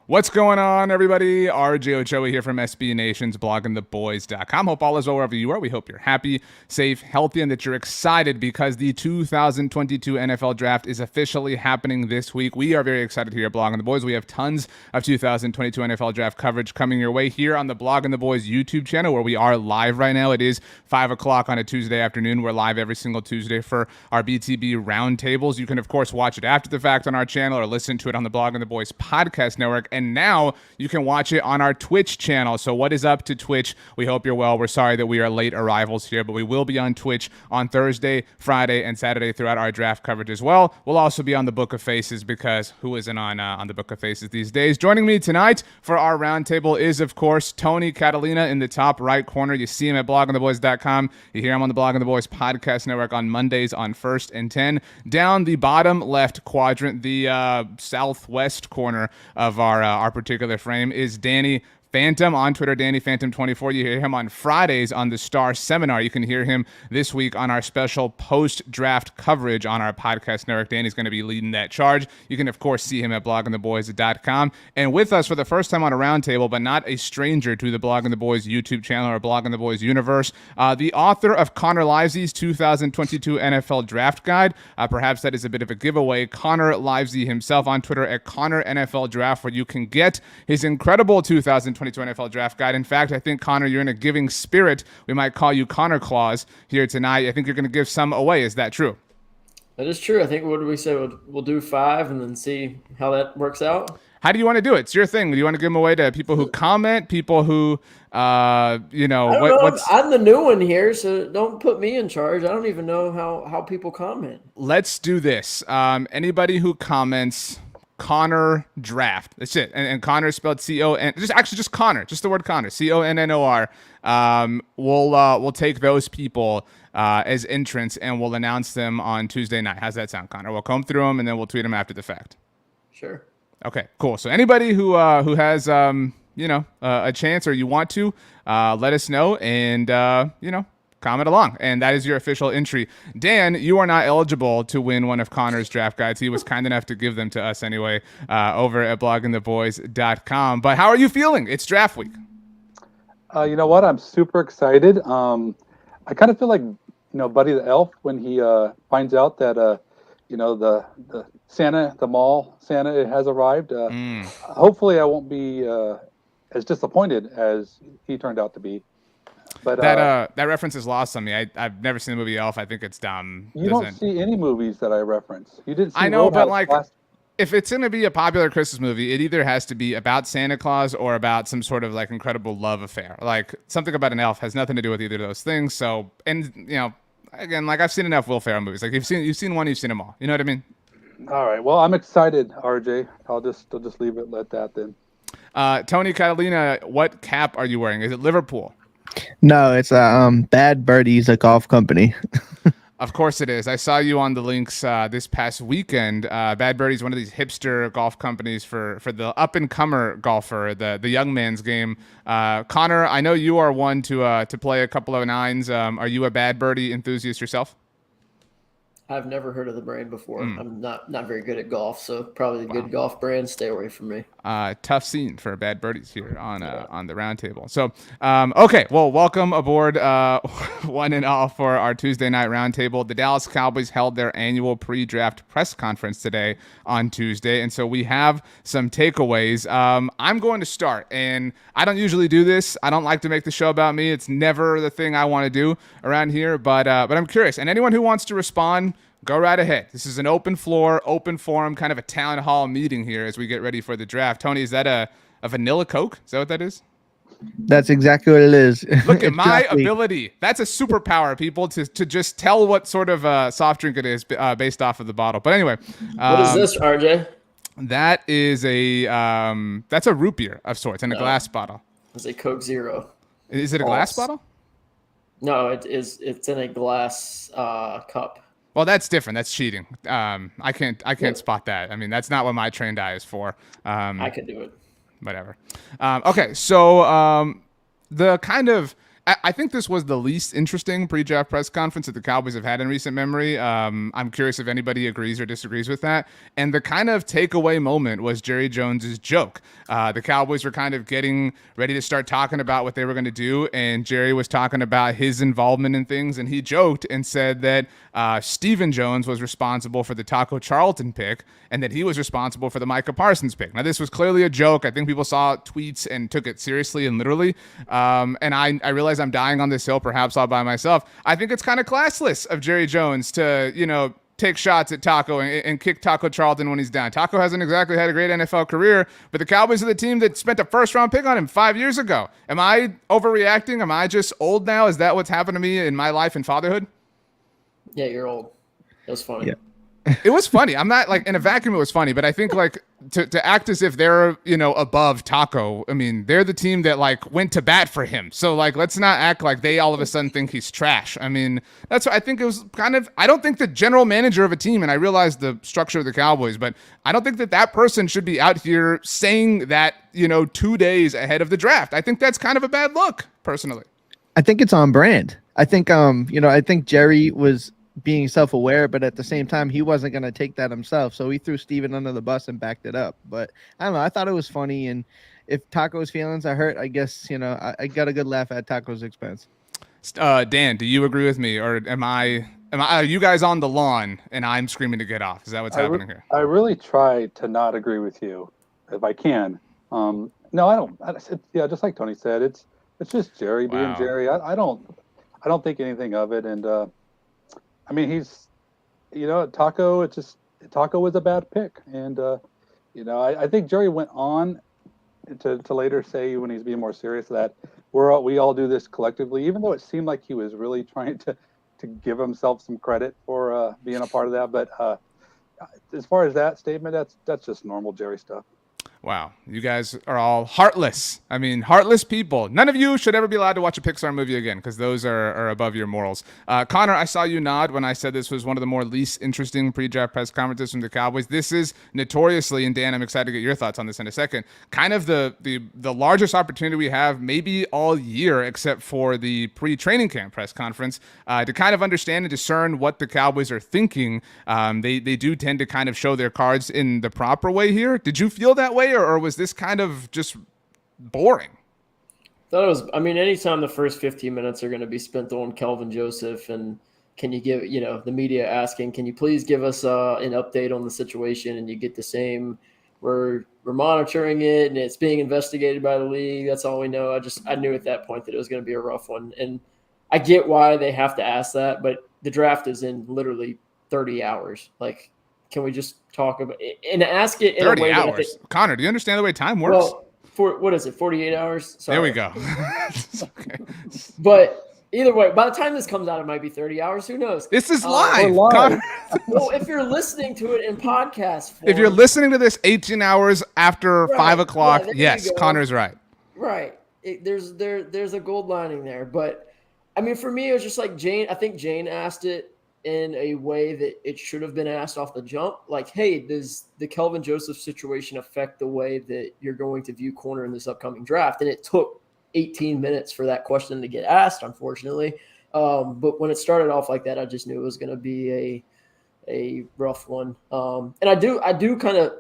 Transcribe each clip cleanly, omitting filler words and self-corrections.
What's going on, everybody? RJ Ochoa here from SB Nation's bloggingtheboys.com. Hope all is well wherever you are. We hope you're happy, safe, healthy, and that you're excited because the 2022 NFL Draft is officially happening this week. We are very excited here at Blogging the Boys. We have tons of 2022 NFL Draft coverage coming your way here on the Blogging the Boys YouTube channel, where we are live right now. It is 5 o'clock on a Tuesday afternoon. We're live every single Tuesday for our BTB Roundtables. You can, of course, watch it after the fact on our channel or listen to it on the Blogging the Boys podcast network. And now you can watch it on our Twitch channel. So what is up to Twitch? We hope you're well. We're sorry that we are late arrivals here, but we will be on Twitch on Thursday, Friday, and Saturday throughout our draft coverage as well. We'll also be on the Book of Faces because who isn't on the Book of Faces these days? Joining me tonight for our roundtable is, of course, Tony Catalina in the top right corner. You see him at bloggingtheboys.com. You hear him on the Blogging the Boys podcast network on Mondays on 1st and 10. Down the bottom left quadrant, the southwest corner of our particular frame is Danny Phantom on Twitter, Danny Phantom 24. You hear him on Fridays on the Star Seminar. You can hear him this week on our special post-draft coverage on our podcast network. Danny's going to be leading that charge. You can, of course, see him at bloggingtheboys.com. And with us for the first time on a roundtable, but not a stranger to the Blogging the Boys YouTube channel or Blogging the Boys universe, the author of Connor Livesay's 2022 NFL Draft Guide. Perhaps that is a bit of a giveaway. Connor Livesay himself on Twitter at Connor NFL Draft, where you can get his incredible 2022 NFL Draft Guide. In fact, I think, Connor, you're in a giving spirit. We might call you Connor Claus here tonight. I think you're going to give some away. Is that true? That is true. I think, what do we say? We'll do 5 and then see how that works out. How do you want to do it? It's your thing. Do you want to give them away to people who comment, people who, I don't know. I'm the new one here, so don't put me in charge. I don't even know how people comment. Let's do this. Anybody who comments Connor Draft. That's it. And Connor is spelled C-O-N. Just Connor. Just the word Connor. C-O-N-N-O-R. We'll take those people as entrants and we'll announce them on Tuesday night. How's that sound, Connor? We'll comb through them and then we'll tweet them after the fact. Sure. Okay, cool. So anybody who has a chance or you want to let us know and comment along. And that is your official entry. Dan, you are not eligible to win one of Connor's draft guides. He was kind enough to give them to us anyway over at bloggingtheboys.com. But how are you feeling? It's draft week. You know what? I'm super excited. I kind of feel like, Buddy the Elf when he finds out that, the Santa, the mall Santa has arrived. Hopefully I won't be as disappointed as he turned out to be. But that reference is lost on me. I've never seen the movie Elf. I think it's dumb. You don't see any movies that I reference. You didn't see I know, but Roadhouse if it's going to be a popular Christmas movie, it either has to be about Santa Claus or about some sort of like incredible love affair. Like something about an elf has nothing to do with either of those things. So, and again, like I've seen enough Will Ferrell movies. Like you've seen one, you've seen them all. You know what I mean? All right. Well, I'm excited, RJ. I'll just leave it at that then. Tony Catalina, what cap are you wearing? Is it Liverpool? No, it's Bad Birdies, a golf company. Of course it is. I saw you on the links this past weekend. Bad Birdie's one of these hipster golf companies for the up-and-comer golfer, the young man's game. Connor, I know you are one to play a couple of nines. Are you a Bad Birdie enthusiast yourself? I've never heard of the brand before. I'm not very good at golf, so probably a good golf brand. Stay away from me. Tough scene for Bad Birdies here on the roundtable. So, okay, well, welcome aboard, one and all, for our Tuesday night roundtable. The Dallas Cowboys held their annual pre-draft press conference today on Tuesday, and so we have some takeaways. I'm going to start, and I don't usually do this. I don't like to make the show about me. It's never the thing I want to do around here, but I'm curious, and anyone who wants to respond, go right ahead. This is an open floor, open forum, kind of a town hall meeting here as we get ready for the draft. Tony, is that a vanilla Coke? Is that what that is? That's exactly what it is. Look at my ability. That's a superpower, people, to just tell what sort of soft drink it is based off of the bottle. But anyway. What is this, RJ? That is that's a root beer of sorts in a glass bottle. It's a Coke Zero. Is it a glass bottle? No, it is. It's in a glass cup. Well, that's different. That's cheating. I can't spot that. I mean, that's not what my trained eye is for. I could do it. Whatever. Okay, so the kind of I think this was the least interesting pre-draft press conference that the Cowboys have had in recent memory. I'm curious if anybody agrees or disagrees with that. And the kind of takeaway moment was Jerry Jones's joke. The Cowboys were kind of getting ready to start talking about what they were going to do, and Jerry was talking about his involvement in things, and he joked and said that Stephen Jones was responsible for the Taco Charlton pick, and that he was responsible for the Micah Parsons pick. Now, this was clearly a joke. I think people saw tweets and took it seriously and literally. And I realize I'm dying on this hill, perhaps all by myself. I think it's kind of classless of Jerry Jones to, take shots at Taco and kick Taco Charlton when he's down. Taco hasn't exactly had a great NFL career, but the Cowboys are the team that spent a first-round pick on him 5 years ago. Am I overreacting? Am I just old now? Is that what's happened to me in my life and fatherhood? Yeah, you're old. That was funny. Yeah. It was funny. I'm not like in a vacuum. It was funny, but I think like to act as if they're above Taco. I mean, they're the team that like went to bat for him. So like, let's not act like they all of a sudden think he's trash. I mean, that's what I think. It was kind of. I don't think the general manager of a team, and I realize the structure of the Cowboys, but I don't think that person should be out here saying that 2 days ahead of the draft. I think that's kind of a bad look, personally. I think it's on brand. I think I think Jerry was being self-aware, but at the same time, he wasn't going to take that himself. So he threw Steven under the bus and backed it up. But I don't know. I thought it was funny. And if Taco's feelings are hurt, I guess, I got a good laugh at Taco's expense. Dan, do you agree with me? Or are you guys on the lawn and I'm screaming to get off? Is that what's happening here? I really try to not agree with you if I can. No, I don't. Just like Tony said, it's just Jerry being Jerry. I don't think anything of it. And, I mean, he's, Taco. Taco was a bad pick, and I think Jerry went on to later say when he's being more serious that we all do this collectively. Even though it seemed like he was really trying to give himself some credit for being a part of that, but as far as that statement, that's just normal Jerry stuff. Wow, you guys are all heartless. I mean, heartless people. None of you should ever be allowed to watch a Pixar movie again because those are above your morals. Connor, I saw you nod when I said this was one of the more least interesting pre-draft press conferences from the Cowboys. This is notoriously, and Dan, I'm excited to get your thoughts on this in a second, kind of the largest opportunity we have maybe all year except for the pre-training camp press conference to kind of understand and discern what the Cowboys are thinking. They do tend to kind of show their cards in the proper way here. Did you feel that way? Or was this kind of just boring? Anytime the first 15 minutes are going to be spent on Kelvin Joseph, and can you give, the media asking, can you please give us an update on the situation? And you get the same, we're monitoring it and it's being investigated by the league. That's all we know. I knew at that point that it was going to be a rough one. And I get why they have to ask that, but the draft is in literally 30 hours. Like, can we just talk about it and ask it in 30 a way hours? Connor, do you understand the way time works? Well, for what is it, 48 hours? Sorry. There we go. Okay. But either way, by the time this comes out, it might be 30 hours. Who knows? This is live. Live. Well, if you're listening to it in podcast form. If you're listening to this 18 hours after 5 o'clock, yes, Connor's right. Right. There's a gold lining there. But, for me, it was just like Jane. I think Jane asked it in a way that it should have been asked off the jump. Like, hey, does the Kelvin Joseph situation affect the way that you're going to view corner in this upcoming draft? And it took 18 minutes for that question to get asked, unfortunately. But when it started off like that, I just knew it was going to be a rough one. And I do kind of,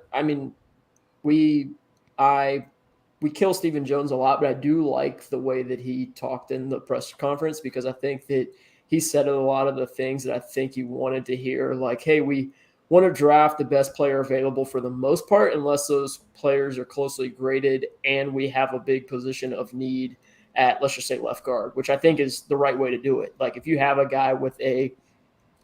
we kill Stephen Jones a lot, but I do like the way that he talked in the press conference, because I think that he said a lot of the things that I think you wanted to hear, like, hey, we want to draft the best player available for the most part, unless those players are closely graded and we have a big position of need at, let's just say, left guard, which I think is the right way to do it. Like, if you have a guy with a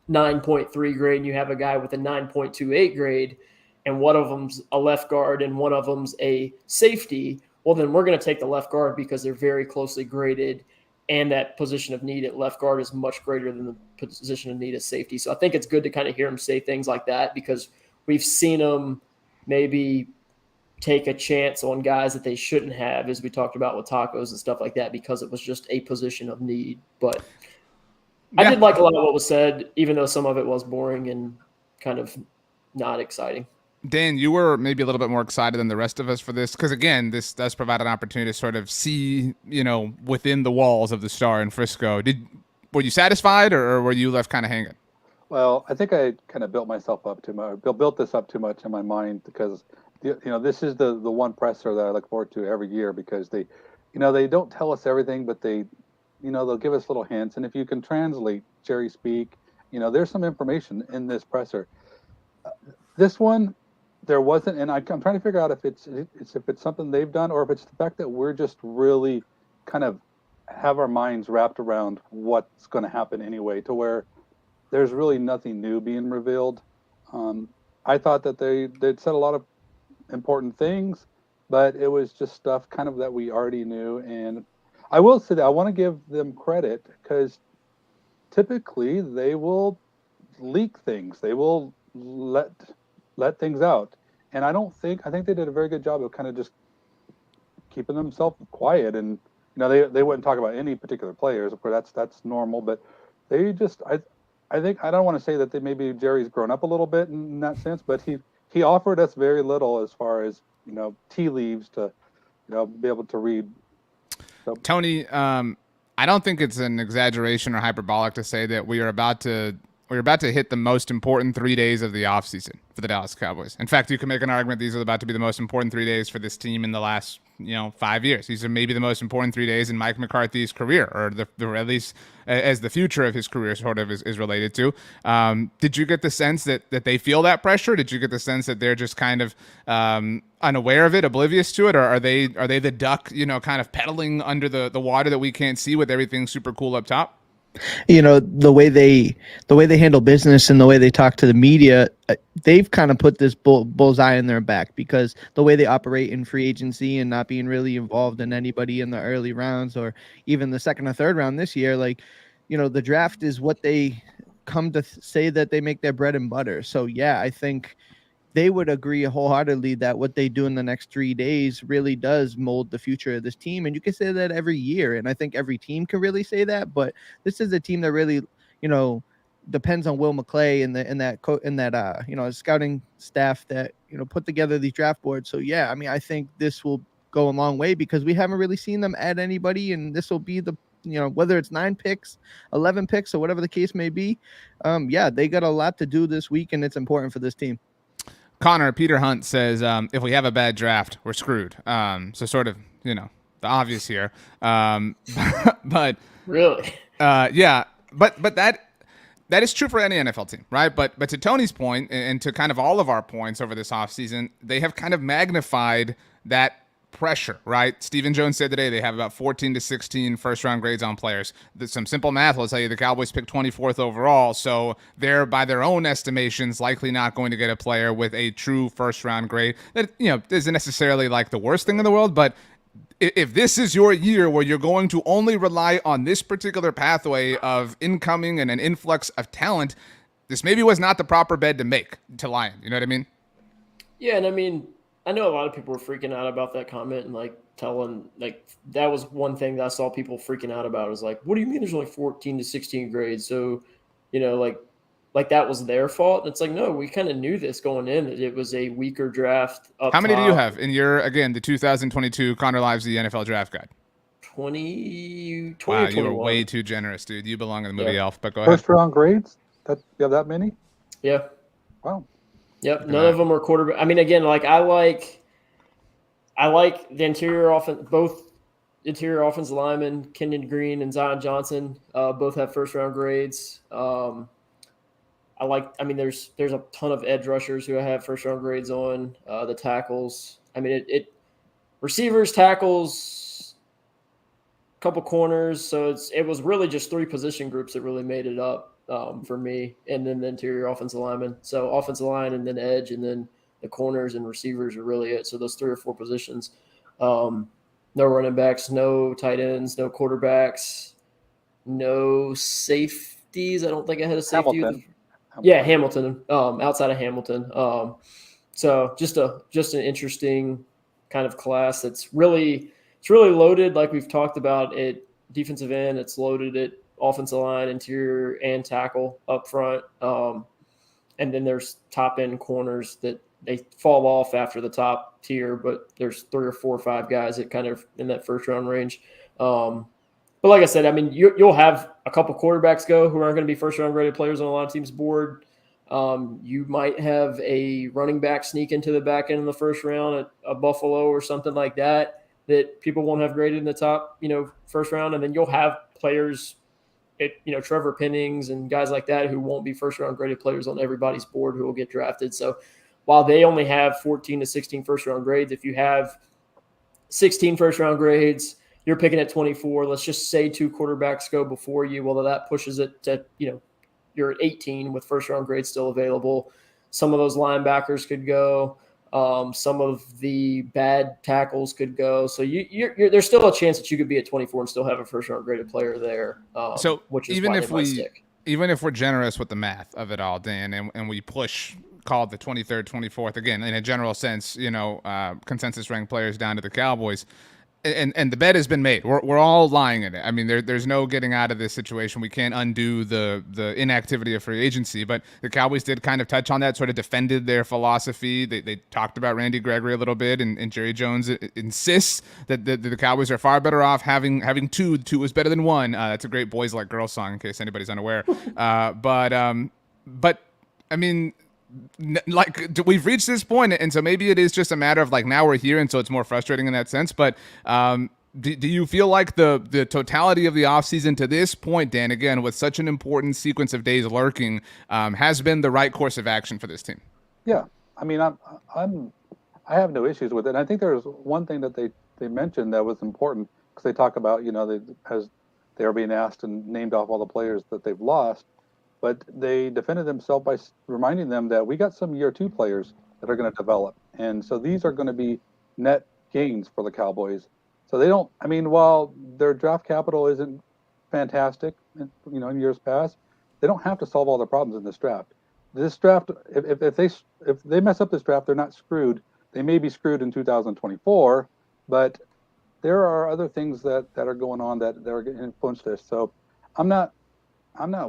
9.3 grade and you have a guy with a 9.28 grade and one of them's a left guard and one of them's a safety, well, then we're going to take the left guard because they're very closely graded, and that position of need at left guard is much greater than the position of need at safety. So I think it's good to kind of hear him say things like that, because we've seen him maybe take a chance on guys that they shouldn't have, as we talked about with Tacos and stuff like that, because it was just a position of need. But I did like a lot of what was said, even though some of it was boring and kind of not exciting. Dan, you were maybe a little bit more excited than the rest of us for this because, again, this does provide an opportunity to sort of see, within the walls of the Star in Frisco. Were you satisfied, or were you left kind of hanging? Well, I think I kind of built myself up too much. Built this up too much in my mind because this is the one presser that I look forward to every year because they don't tell us everything, but they'll give us little hints. And if you can translate Jerry speak, there's some information in this presser. This one, there wasn't, and I'm trying to figure out if it's something they've done or if it's the fact that we're just really kind of have our minds wrapped around what's going to happen anyway, to where there's really nothing new being revealed. I thought that they'd said a lot of important things, but it was just stuff kind of that we already knew. And I will say that I want to give them credit because typically they will leak things. They will let things out. And I think they did a very good job of kind of just keeping themselves quiet. And, they wouldn't talk about any particular players. Of course, that's normal, but they just, I think, I don't want to say that maybe Jerry's grown up a little bit in that sense, but he offered us very little as far as, tea leaves to, be able to read. So, Tony, I don't think it's an exaggeration or hyperbolic to say that we're about to hit the most important 3 days of the offseason for the Dallas Cowboys. In fact, you can make an argument these are about to be the most important 3 days for this team in the last 5 years. These are maybe the most important 3 days in Mike McCarthy's career, or at least as the future of his career sort of is related to. Did you get the sense that they feel that pressure? Did you get the sense that they're just kind of unaware of it, oblivious to it, or are they the duck, kind of pedaling under the water that we can't see with everything super cool up top? The way they handle business and the way they talk to the media, they've kind of put this bullseye in their back because the way they operate in free agency and not being really involved in anybody in the early rounds or even the second or third round this year, the draft is what they come to say that they make their bread and butter. So yeah, I think they would agree wholeheartedly that what they do in the next 3 days really does mold the future of this team. And you can say that every year. And I think every team can really say that, but this is a team that really, depends on Will McClay and that scouting staff that, put together these draft boards. So yeah, I mean, I think this will go a long way because we haven't really seen them add anybody, and this will be the, whether it's 9 picks, 11 picks, or whatever the case may be. They got a lot to do this week, and it's important for this team. Connor, Peter Hunt says, if we have a bad draft, we're screwed. So sort of, the obvious here. But really, yeah, but that is true for any NFL team, right? But to Tony's point, and to kind of all of our points over this offseason, they have kind of magnified that pressure, right? Stephen Jones said today they have about 14 to 16 first-round grades on players. Some simple math will tell you the Cowboys picked 24th overall, so they're, by their own estimations, likely not going to get a player with a true first-round grade. That, isn't necessarily like the worst thing in the world, but if this is your year where you're going to only rely on this particular pathway of incoming and an influx of talent, this maybe was not the proper bed to lie in. You know what I mean? Yeah, and I mean, I know a lot of people were freaking out about that comment and telling that was one thing that I saw people freaking out about. It was what do you mean there's only 14 to 16 grades? So, that was their fault. And it's no, we kind of knew this going in, that it was a weaker draft. How many do you have in the 2022 Connor Livesay NFL draft guide? 20 wow, 21. You were way too generous, dude. You belong in the movie Elf, but go ahead. First round grades? You have that many? Yeah. Wow. Yep, none of them are quarterback. I mean, again, I like the interior offense. Both interior offensive linemen, Kenyon Green and Zion Johnson, both have first round grades. There's a ton of edge rushers who have first round grades on the tackles. I mean, receivers, tackles, a couple corners. So it was really just 3 position groups that really made it up. For me, and then the interior offensive lineman. So offensive line and then edge, and then the corners and receivers are really it. So those 3 or 4 positions. No running backs, no tight ends, no quarterbacks, no safeties. I don't think I had a safety. Hamilton. Outside of Hamilton. So just an interesting kind of class that's really loaded, like we've talked about at defensive end. It's loaded at offensive line, interior, and tackle up front. And then there's top end corners that they fall off after the top tier, but there's 3 or 4 or 5 guys that kind of in that first round range. But like I said, I mean, you'll have a couple quarterbacks go who aren't going to be first round graded players on a lot of teams' board. You might have a running back sneak into the back end of the first round at a Buffalo or something like that people won't have graded in the top, first round. And then you'll have players at, Trevor Pennings and guys like that who won't be first round graded players on everybody's board who will get drafted. So while they only have 14 to 16 first round grades, if you have 16 first round grades, you're picking at 24. Let's just say 2 quarterbacks go before you. Well, that pushes it to, you're at 18 with first round grades still available. Some of those linebackers could go. Some of the bad tackles could go. So there's still a chance that you could be at 24 and still have a first round graded player there. Which is even if we're generous with the math of it all, Dan, and we push, call it the 23rd, 24th, again, in a general sense, consensus ranked players down to the Cowboys. And the bet has been made. We're all lying in it. I mean, there's no getting out of this situation. We can't undo the inactivity of free agency. But the Cowboys did kind of touch on that, sort of defended their philosophy. They talked about Randy Gregory a little bit, and Jerry Jones insists that the Cowboys are far better off having two. Two is better than one. That's a great Boys Like Girls song, in case anybody's unaware. But I mean, like, we've reached this point, and so maybe it is just a matter of like now we're here, and so it's more frustrating in that sense. But do you feel like the totality of the offseason to this point, Dan, again with such an important sequence of days lurking, has been the right course of action for this team? Yeah, I mean, I have no issues with it. And I think there's one thing that they mentioned that was important, because they talk about as they are being asked and named off all the players that they've lost. But they defended themselves by reminding them that we got some year 2 players that are going to develop. And so these are going to be net gains for the Cowboys. So they don't, I mean, while their draft capital isn't fantastic, in years past, they don't have to solve all the problems in this draft. This draft, if they mess up this draft, they're not screwed. They may be screwed in 2024, but there are other things that are going on that are going to influence this. So I'm not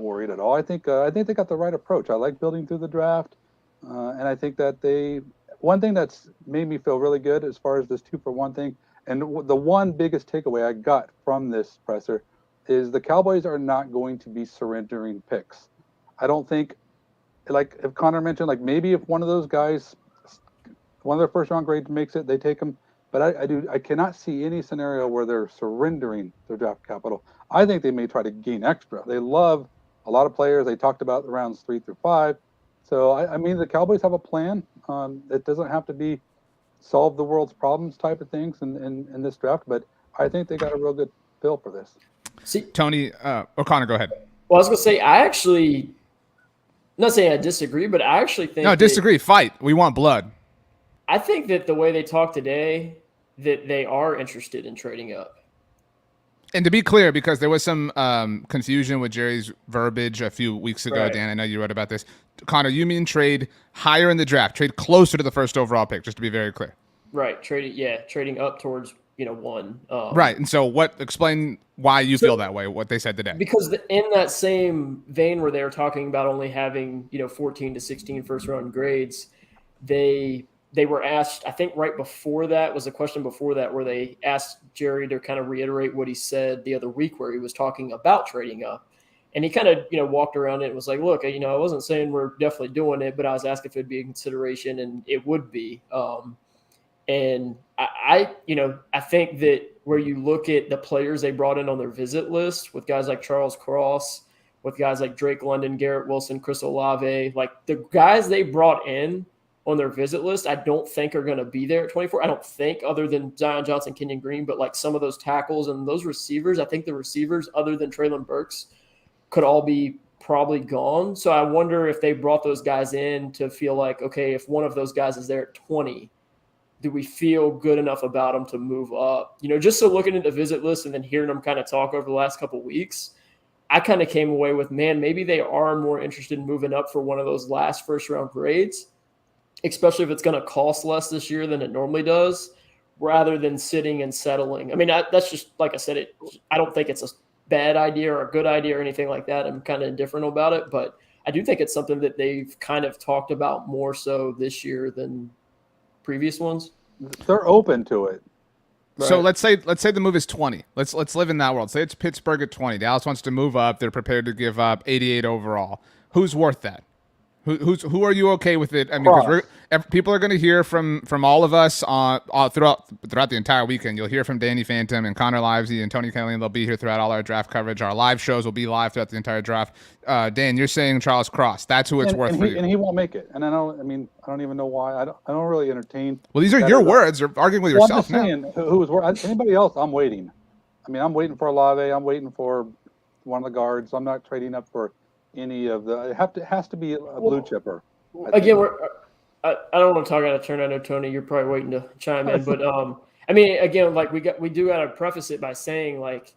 worried at all. I think they got the right approach. I like building through the draft, and I think that one thing that's made me feel really good as far as this 2-for-1 thing, and the one biggest takeaway I got from this presser is the Cowboys are not going to be surrendering picks. I don't think, like if Connor mentioned, like maybe if one of those guys, one of their first round grades makes it, they take them. But I cannot see any scenario where they're surrendering their draft capital. I think they may try to gain extra. They love a lot of players. They talked about the rounds 3 through 5. So, I mean, the Cowboys have a plan. It doesn't have to be solve the world's problems type of things in this draft, but I think they got a real good feel for this. See, Tony, Connor, go ahead. Well, I was going to say, I'm not saying I disagree, but I actually think. No, disagree. Fight. We want blood. I think that the way they talk today, that they are interested in trading up. And to be clear, because there was some confusion with Jerry's verbiage a few weeks ago, right. Dan, I know you wrote about this. Connor, you mean trade higher in the draft, trade closer to the first overall pick, just to be very clear. Right, trading up towards 1. Right, and so explain why you feel that way, what they said today. Because in that same vein where they were talking about only having 14 to 16 first round grades, they were asked, I think right before that was a question before that, where they asked Jerry to kind of reiterate what he said the other week, where he was talking about trading up. And he kind of, walked around it and was like, look, I wasn't saying we're definitely doing it, but I was asking if it'd be a consideration, and it would be. And I think that where you look at the players they brought in on their visit list, with guys like Charles Cross, with guys like Drake London, Garrett Wilson, Chris Olave, like the guys they brought in on their visit list, I don't think are going to be there at 24. I don't think, other than Zion Johnson, Kenyon Green, but like some of those tackles and those receivers, I think the receivers, other than Treylon Burks, could all be probably gone. So I wonder if they brought those guys in to feel like, okay, if one of those guys is there at 20, do we feel good enough about them to move up? Just so looking at the visit list and then hearing them kind of talk over the last couple of weeks, I kind of came away with, man, maybe they are more interested in moving up for one of those last first round grades, especially if it's going to cost less this year than it normally does, rather than sitting and settling. I mean, that's just, like I said, I don't think it's a bad idea or a good idea or anything like that. I'm kind of indifferent about it, but I do think it's something that they've kind of talked about more so this year than previous ones. They're open to it. So Right. let's say the move is 20. Let's live in that world. Say it's Pittsburgh at 20. Dallas wants to move up. They're prepared to give up 88 overall. Who's worth that? Who are you okay with it? I mean, because people are going to hear from all of us throughout the entire weekend. You'll hear from Danny Phantom and Connor Livesay and Tony Catalina. They'll be here throughout all our draft coverage. Our live shows will be live throughout the entire draft. Dan, you're saying Charles Cross. That's who it's worth for you. And he won't make it. And I don't even know why. I don't really entertain. Well, these are your words. You're arguing with yourself I'm just saying, who was worth anybody else? I'm waiting. I mean, I'm waiting for Olave. I'm waiting for one of the guards. I'm not trading up for any of the. It has to be a blue chipper. Again, I don't want to talk out of turn. I know, Tony, you're probably waiting to chime in, but I mean, again, like we do got to preface it by saying, like,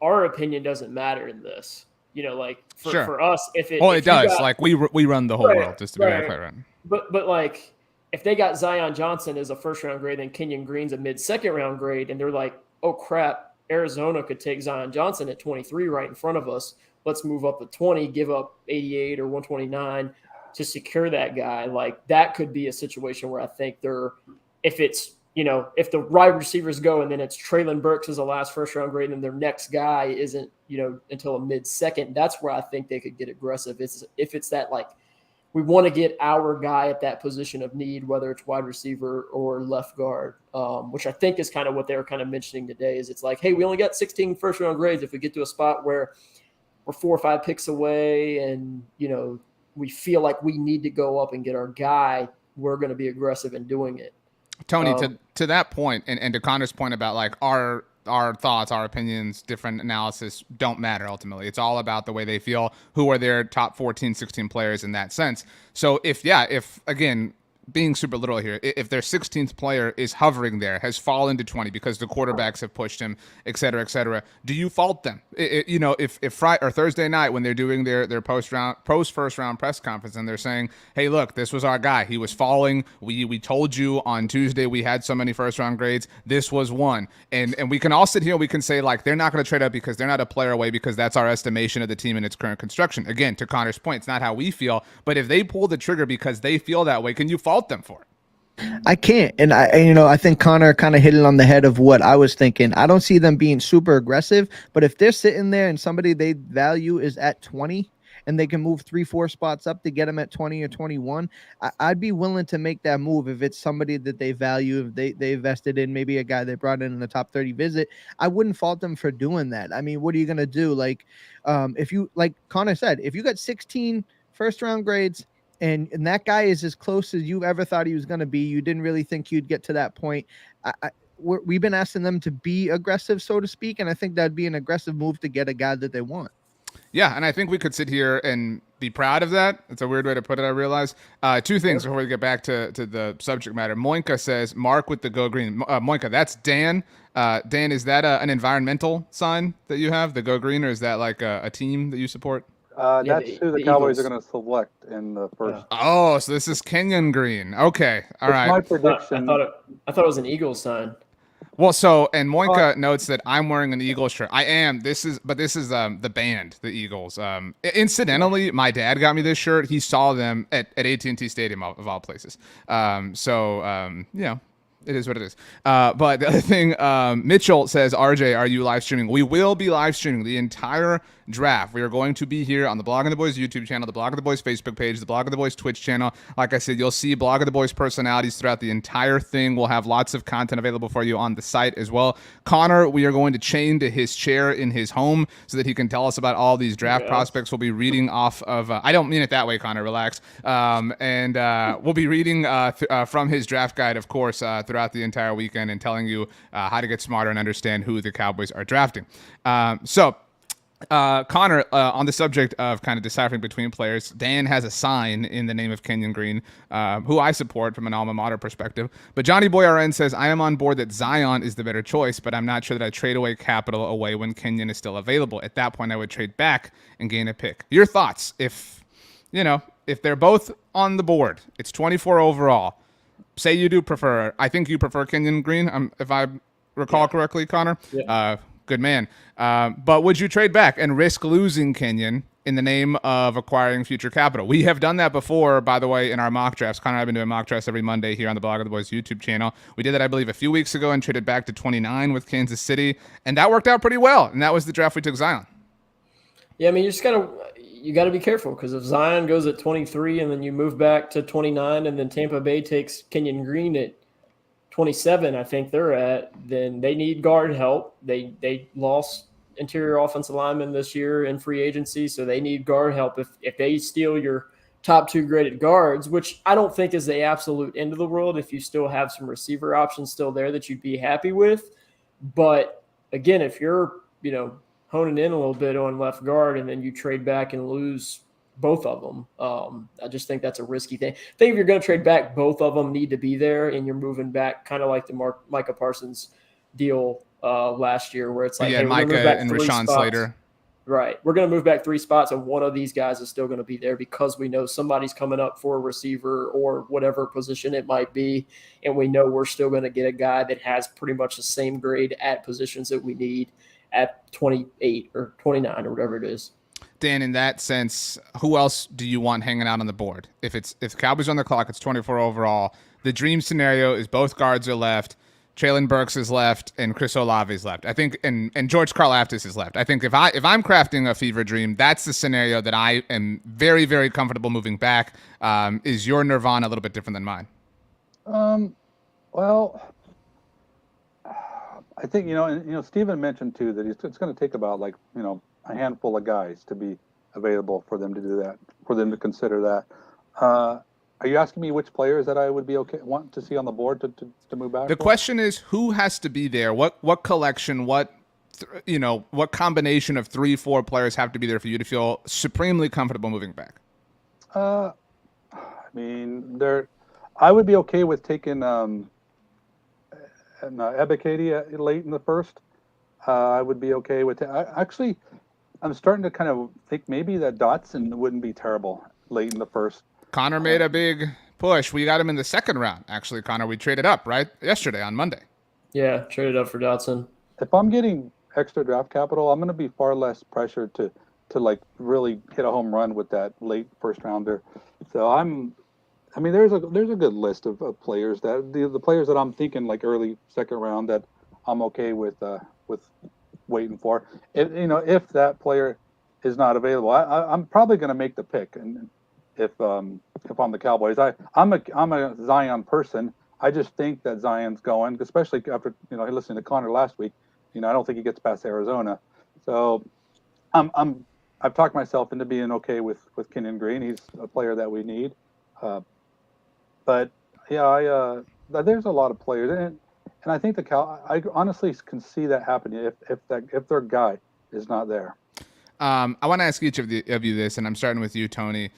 our opinion doesn't matter in this. You know, like for us, if it does. Like we run the whole world, just to be clear. Right. But like, if they got Zion Johnson as a first round grade and Kenyon Green's a mid second round grade, and they're like, oh crap, Arizona could take Zion Johnson at 23 right in front of us. Let's move up to 20, give up 88 or 129 to secure that guy. Like, that could be a situation where I think if the wide receivers go and then it's Traylon Burks as the last first round grade and their next guy isn't, until a mid second, that's where I think they could get aggressive. If it's that, like, we want to get our guy at that position of need, whether it's wide receiver or left guard, which I think is kind of what they were kind of mentioning today, is it's like, hey, we only got 16 first round grades. If we get to a spot where we're 4 or 5 picks away and, we feel like we need to go up and get our guy, we're going to be aggressive in doing it. Tony, to that point, and to Connor's point about, like, our thoughts, our opinions, different analysis don't matter ultimately. It's all about the way they feel, who are their top 14, 16 players in that sense. So if again, being super literal here, if their 16th player is hovering there, has fallen to 20 because the quarterbacks have pushed him, et cetera, do you fault them? If Friday or Thursday night when they're doing their post first round press conference and they're saying, hey, look, this was our guy. He was falling. We told you on Tuesday we had so many first round grades. This was one. And we can all sit here and we can say, like, they're not going to trade up because they're not a player away, because that's our estimation of the team in its current construction. Again, to Connor's point, it's not how we feel. But if they pull the trigger because they feel that way, can you fault them for it? I can't. And I think Connor kind of hit it on the head of what I was thinking. I don't see them being super aggressive, but if they're sitting there and somebody they value is at 20 and they can move 3-4 spots up to get them at 20 or 21, I'd be willing to make that move if it's somebody that they value, if they invested in, maybe a guy they brought in the top 30 visit. I wouldn't fault them for doing that. I mean, what are you going to do? Like, if you, like Connor said, if you got 16 first round grades, and that guy is as close as you ever thought he was going to be, you didn't really think you'd get to that point. We've been asking them to be aggressive, so to speak, and I think that'd be an aggressive move to get a guy that they want. Yeah, and I think we could sit here and be proud of that. It's a weird way to put it, I realize. 2 things before we get back to the subject matter. Moinka says, Mark with the Go Green. Moinka, that's Dan. Dan, is that an environmental sign that you have, the Go Green, or is that like a team that you support? That's who the Cowboys are going to select in the first. Oh, so this is Kenyon Green. Okay, all right. My prediction. I thought it was an Eagles sign. Well, and Moinka notes that I'm wearing an Eagles shirt. I am. This is the band, the Eagles. Incidentally, my dad got me this shirt. He saw them at AT&T Stadium of all places. It is what it is. But the other thing, Mitchell says, RJ, are you live streaming? We will be live streaming the entire draft. We are going to be here on the Blog of the Boys YouTube channel, the Blog of the Boys Facebook page, the Blog of the Boys Twitch channel. Like I said, you'll see Blog of the Boys personalities throughout the entire thing. We'll have lots of content available for you on the site as well. Connor, we are going to chain to his chair in his home so that he can tell us about all these draft prospects. We'll be reading off of, I don't mean it that way, Connor, relax. And we'll be reading from his draft guide, of course, throughout the entire weekend and telling you how to get smarter and understand who the Cowboys are drafting. Connor, on the subject of kind of deciphering between players, Dan has a sign in the name of Kenyon Green, who I support from an alma mater perspective. But Johnny Boy RN says, I am on board that Zion is the better choice, but I'm not sure that I trade away capital away when Kenyon is still available. At that point, I would trade back and gain a pick. Your thoughts? If they're both on the board, it's 24 overall. Say you do prefer, I think you prefer Kenyon Green, if I recall correctly, Connor. Yeah. Good man. But would you trade back and risk losing Kenyon in the name of acquiring future capital? We have done that before, by the way, in our mock drafts. Connor and I have been doing mock drafts every Monday here on the Blog of the Boys YouTube channel. We did that, I believe, a few weeks ago and traded back to 29 with Kansas City, and that worked out pretty well. And that was the draft we took Zion. Yeah, I mean, you got to be careful, because if Zion goes at 23 and then you move back to 29 and then Tampa Bay takes Kenyon Green at 27, I think they're at, then they need guard help. They lost interior offensive lineman this year in free agency, so they need guard help. If they steal your top 2 graded guards, which I don't think is the absolute end of the world, if you still have some receiver options still there that you'd be happy with. But again, if you're, honing in a little bit on left guard and then you trade back and lose both of them, I just think that's a risky thing. I think if you're going to trade back, both of them need to be there, and you're moving back kind of like the Micah Parsons deal last year, where it's like, hey, Micah and Rashawn Slater. Right. We're going to move back 3 spots, and one of these guys is still going to be there because we know somebody's coming up for a receiver or whatever position it might be, and we know we're still going to get a guy that has pretty much the same grade at positions that we need at 28 or 29 or whatever it is. Dan, in that sense, who else do you want hanging out on the board? If the Cowboys are on the clock, it's 24 overall. The dream scenario is both guards are left, Traylon Burks is left, and Chris Olave is left. I think, and George Karlaftis is left. I think if I'm crafting a fever dream, that's the scenario that I am very, very comfortable moving back. Is your nirvana a little bit different than mine? Well, I think Steven mentioned too that it's going to take about a handful of guys to be available for them to do that, for them to consider that. Are you asking me which players that I would be want to see on the board to move back? The question is, who has to be there? What collection? What combination of 3-4 players have to be there for you to feel supremely comfortable moving back? I mean, I would be okay with taking Ebiketie late in the first. I would be okay with it. I'm starting to kind of think maybe that Dotson wouldn't be terrible late in the first. Connor made a big push. We got him in the second round. Actually, Connor, we traded up right yesterday on Monday. Yeah, traded up for Dotson. If I'm getting extra draft capital, I'm going to be far less pressured to really hit a home run with that late first rounder. So there's a good list of players that the players that I'm thinking like early second round that I'm okay with waiting for. If that player is not available, I'm probably going to make the pick. And if I'm the Cowboys, I'm a Zion person. I just think that Zion's going, especially after listening to Connor last week. I don't think he gets past Arizona. So I've talked myself into being okay with Kenyon Green. He's a player that we need. But yeah, there's a lot of players, and I think I honestly can see that happening if their guy is not there. I want to ask each of you this, and I'm starting with you, Tony.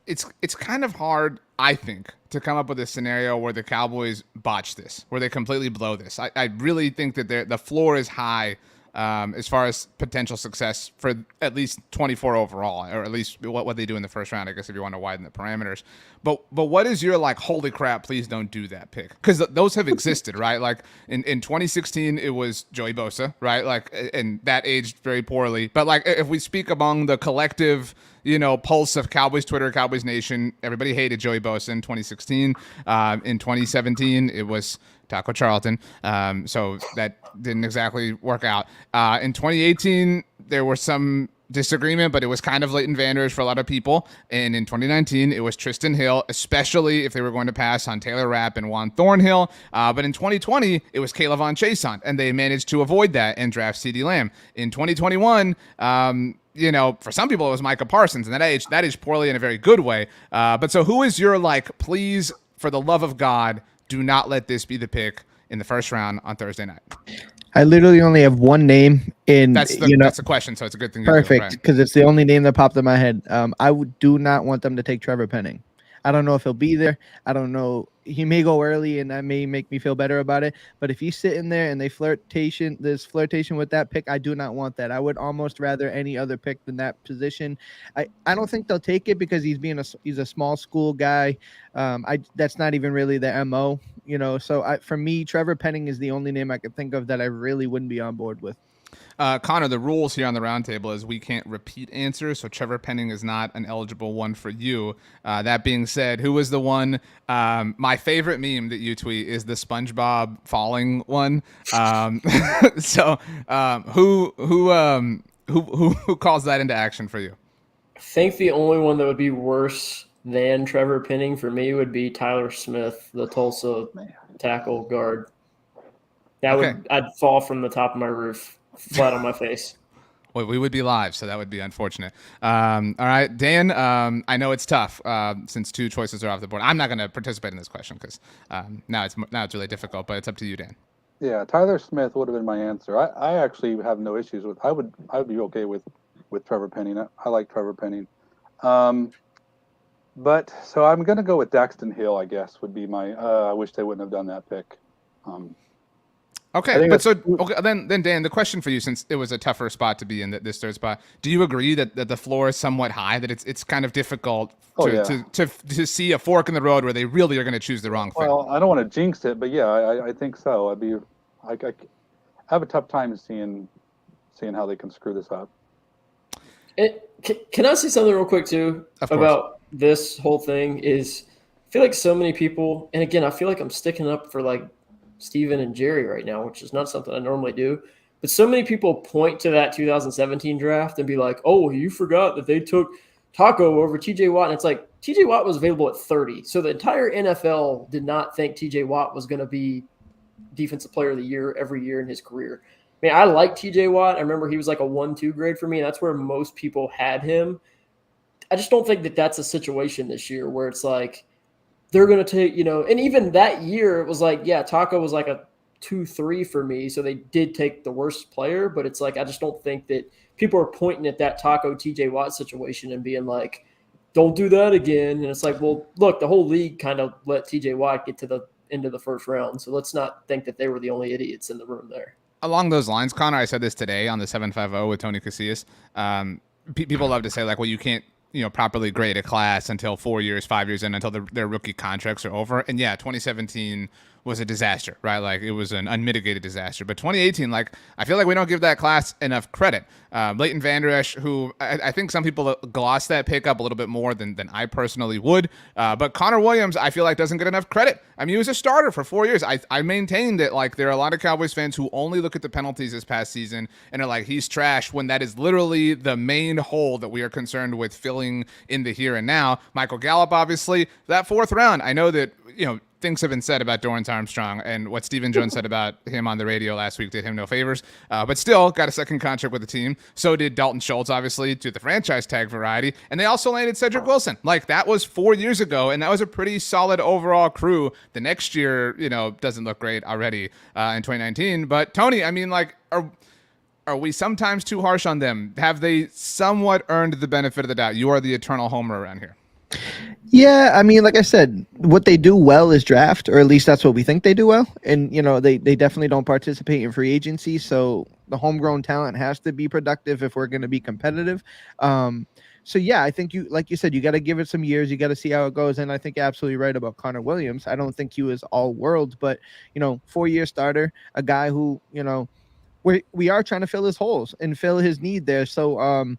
It's kind of hard, I think, to come up with a scenario where the Cowboys botch this, where they completely blow this. I really think that the floor is high as far as potential success for at least 24 overall, or at least what they do in the first round, I guess, if you want to widen the parameters. But what is your holy crap, please don't do that pick? Because those have existed, right? Like in 2016, it was Joey Bosa, right? And that aged very poorly. But if we speak among the collective, pulse of Cowboys Twitter, Cowboys Nation, everybody hated Joey Bosa in 2016. In 2017, it was Taco Charlton. So that didn't exactly work out. In 2018, there was some disagreement, but it was kind of Leighton Vander Esch for a lot of people. And in 2019, it was Tristan Hill, especially if they were going to pass on Taylor Rapp and Juan Thornhill. But in 2020, it was Kayvon Chaisson, and they managed to avoid that and draft CeeDee Lamb. In 2021, for some people, it was Micah Parsons, and that aged poorly in a very good way. But so who is your please, for the love of God, do not let this be the pick in the first round on Thursday night? I literally only have one name in. That's the question, so it's a good thing. Perfect, because it's the only name that popped in my head. Do not want them to take Trevor Penning. I don't know if he'll be there. I don't know he may go early, and that may make me feel better about it. But if he's sitting there and there's flirtation with that pick, I do not want that. I would almost rather any other pick than that position. I don't think they'll take it because he's a small school guy. That's not even really the MO, So for me, Trevor Penning is the only name I could think of that I really wouldn't be on board with. Connor, the rules here on the roundtable is we can't repeat answers, so Trevor Penning is not an eligible one for you. That being said, who was the one? My favorite meme that you tweet is the SpongeBob falling one. Who calls that into action for you? I think the only one that would be worse than Trevor Penning for me would be Tyler Smith, the Tulsa tackle guard. I'd fall from the top of my roof, flat on my face. Well, we would be live, so that would be unfortunate. All right, Dan, I know it's tough since two choices are off the board. I'm not going to participate in this question because now it's really difficult, but it's up to you, Dan. Yeah, Tyler Smith would have been my answer. I actually have no issues with. I would be okay with Trevor Penning. I like Trevor Penning. But so I'm going to go with Daxton Hill, I guess, would be my I wish they wouldn't have done that pick. Okay, then Dan, the question for you, since it was a tougher spot to be in this third spot, do you agree that the floor is somewhat high, that it's kind of difficult to see a fork in the road where they really are going to choose the wrong thing? Well, I don't want to jinx it, but yeah, I think so. I have a tough time seeing how they can screw this up. Can I say something real quick too about this whole thing? Is I feel like so many people, and again, I feel like I'm sticking up for like Steven and Jerry right now, which is not something I normally do. But so many people point to that 2017 draft and be like, oh, you forgot that they took Taco over TJ Watt. And it's like TJ Watt was available at 30. So the entire NFL did not think TJ Watt was going to be defensive player of the year every year in his career. I mean, I like TJ Watt. I remember he was like a 1-2 grade for me. And that's where most people had him. I just don't think that that's a situation this year where it's like, they're going to take, and even that year, it was like, yeah, Taco was like a 2-3 for me. So they did take the worst player, but it's like, I just don't think that people are pointing at that Taco TJ Watt situation and being like, don't do that again. And it's like, well, look, the whole league kind of let TJ Watt get to the end of the first round. So let's not think that they were the only idiots in the room there. Along those lines, Connor, I said this today on the 750 with Tony Casillas. People love to say like, well, you can't, properly grade a class until 4 years, 5 years in, until their rookie contracts are over. And yeah, 2017 was a disaster, right? Like it was an unmitigated disaster. But 2018, like I feel like we don't give that class enough credit. Leighton Vander Esch, who I think some people gloss that pick up a little bit more than I personally would. But Connor Williams, I feel like doesn't get enough credit. I mean, he was a starter for 4 years. I maintain that like there are a lot of Cowboys fans who only look at the penalties this past season and are like, he's trash, when that is literally the main hole that we are concerned with filling in the here and now. Michael Gallup, obviously, that fourth round. I know that, things have been said about Dorrance Armstrong, and what Stephen Jones said about him on the radio last week did him no favors, but still got a second contract with the team. So did Dalton Schultz, obviously, to the franchise tag variety, and they also landed Cedric Wilson. Like, that was 4 years ago, and that was a pretty solid overall crew. The next year, doesn't look great already in 2019, but Tony, I mean, like, are we sometimes too harsh on them? Have they somewhat earned the benefit of the doubt? You are the eternal homer around here. Yeah, I mean, like I said, what they do well is draft, or at least that's what we think they do well. And, they definitely don't participate in free agency. So the homegrown talent has to be productive if we're going to be competitive. So, yeah, I think like you said, you got to give it some years. You got to see how it goes. And I think you're absolutely right about Connor Williams. I don't think he was all world, but, 4-year starter, a guy who, we are trying to fill his holes and fill his need there. So,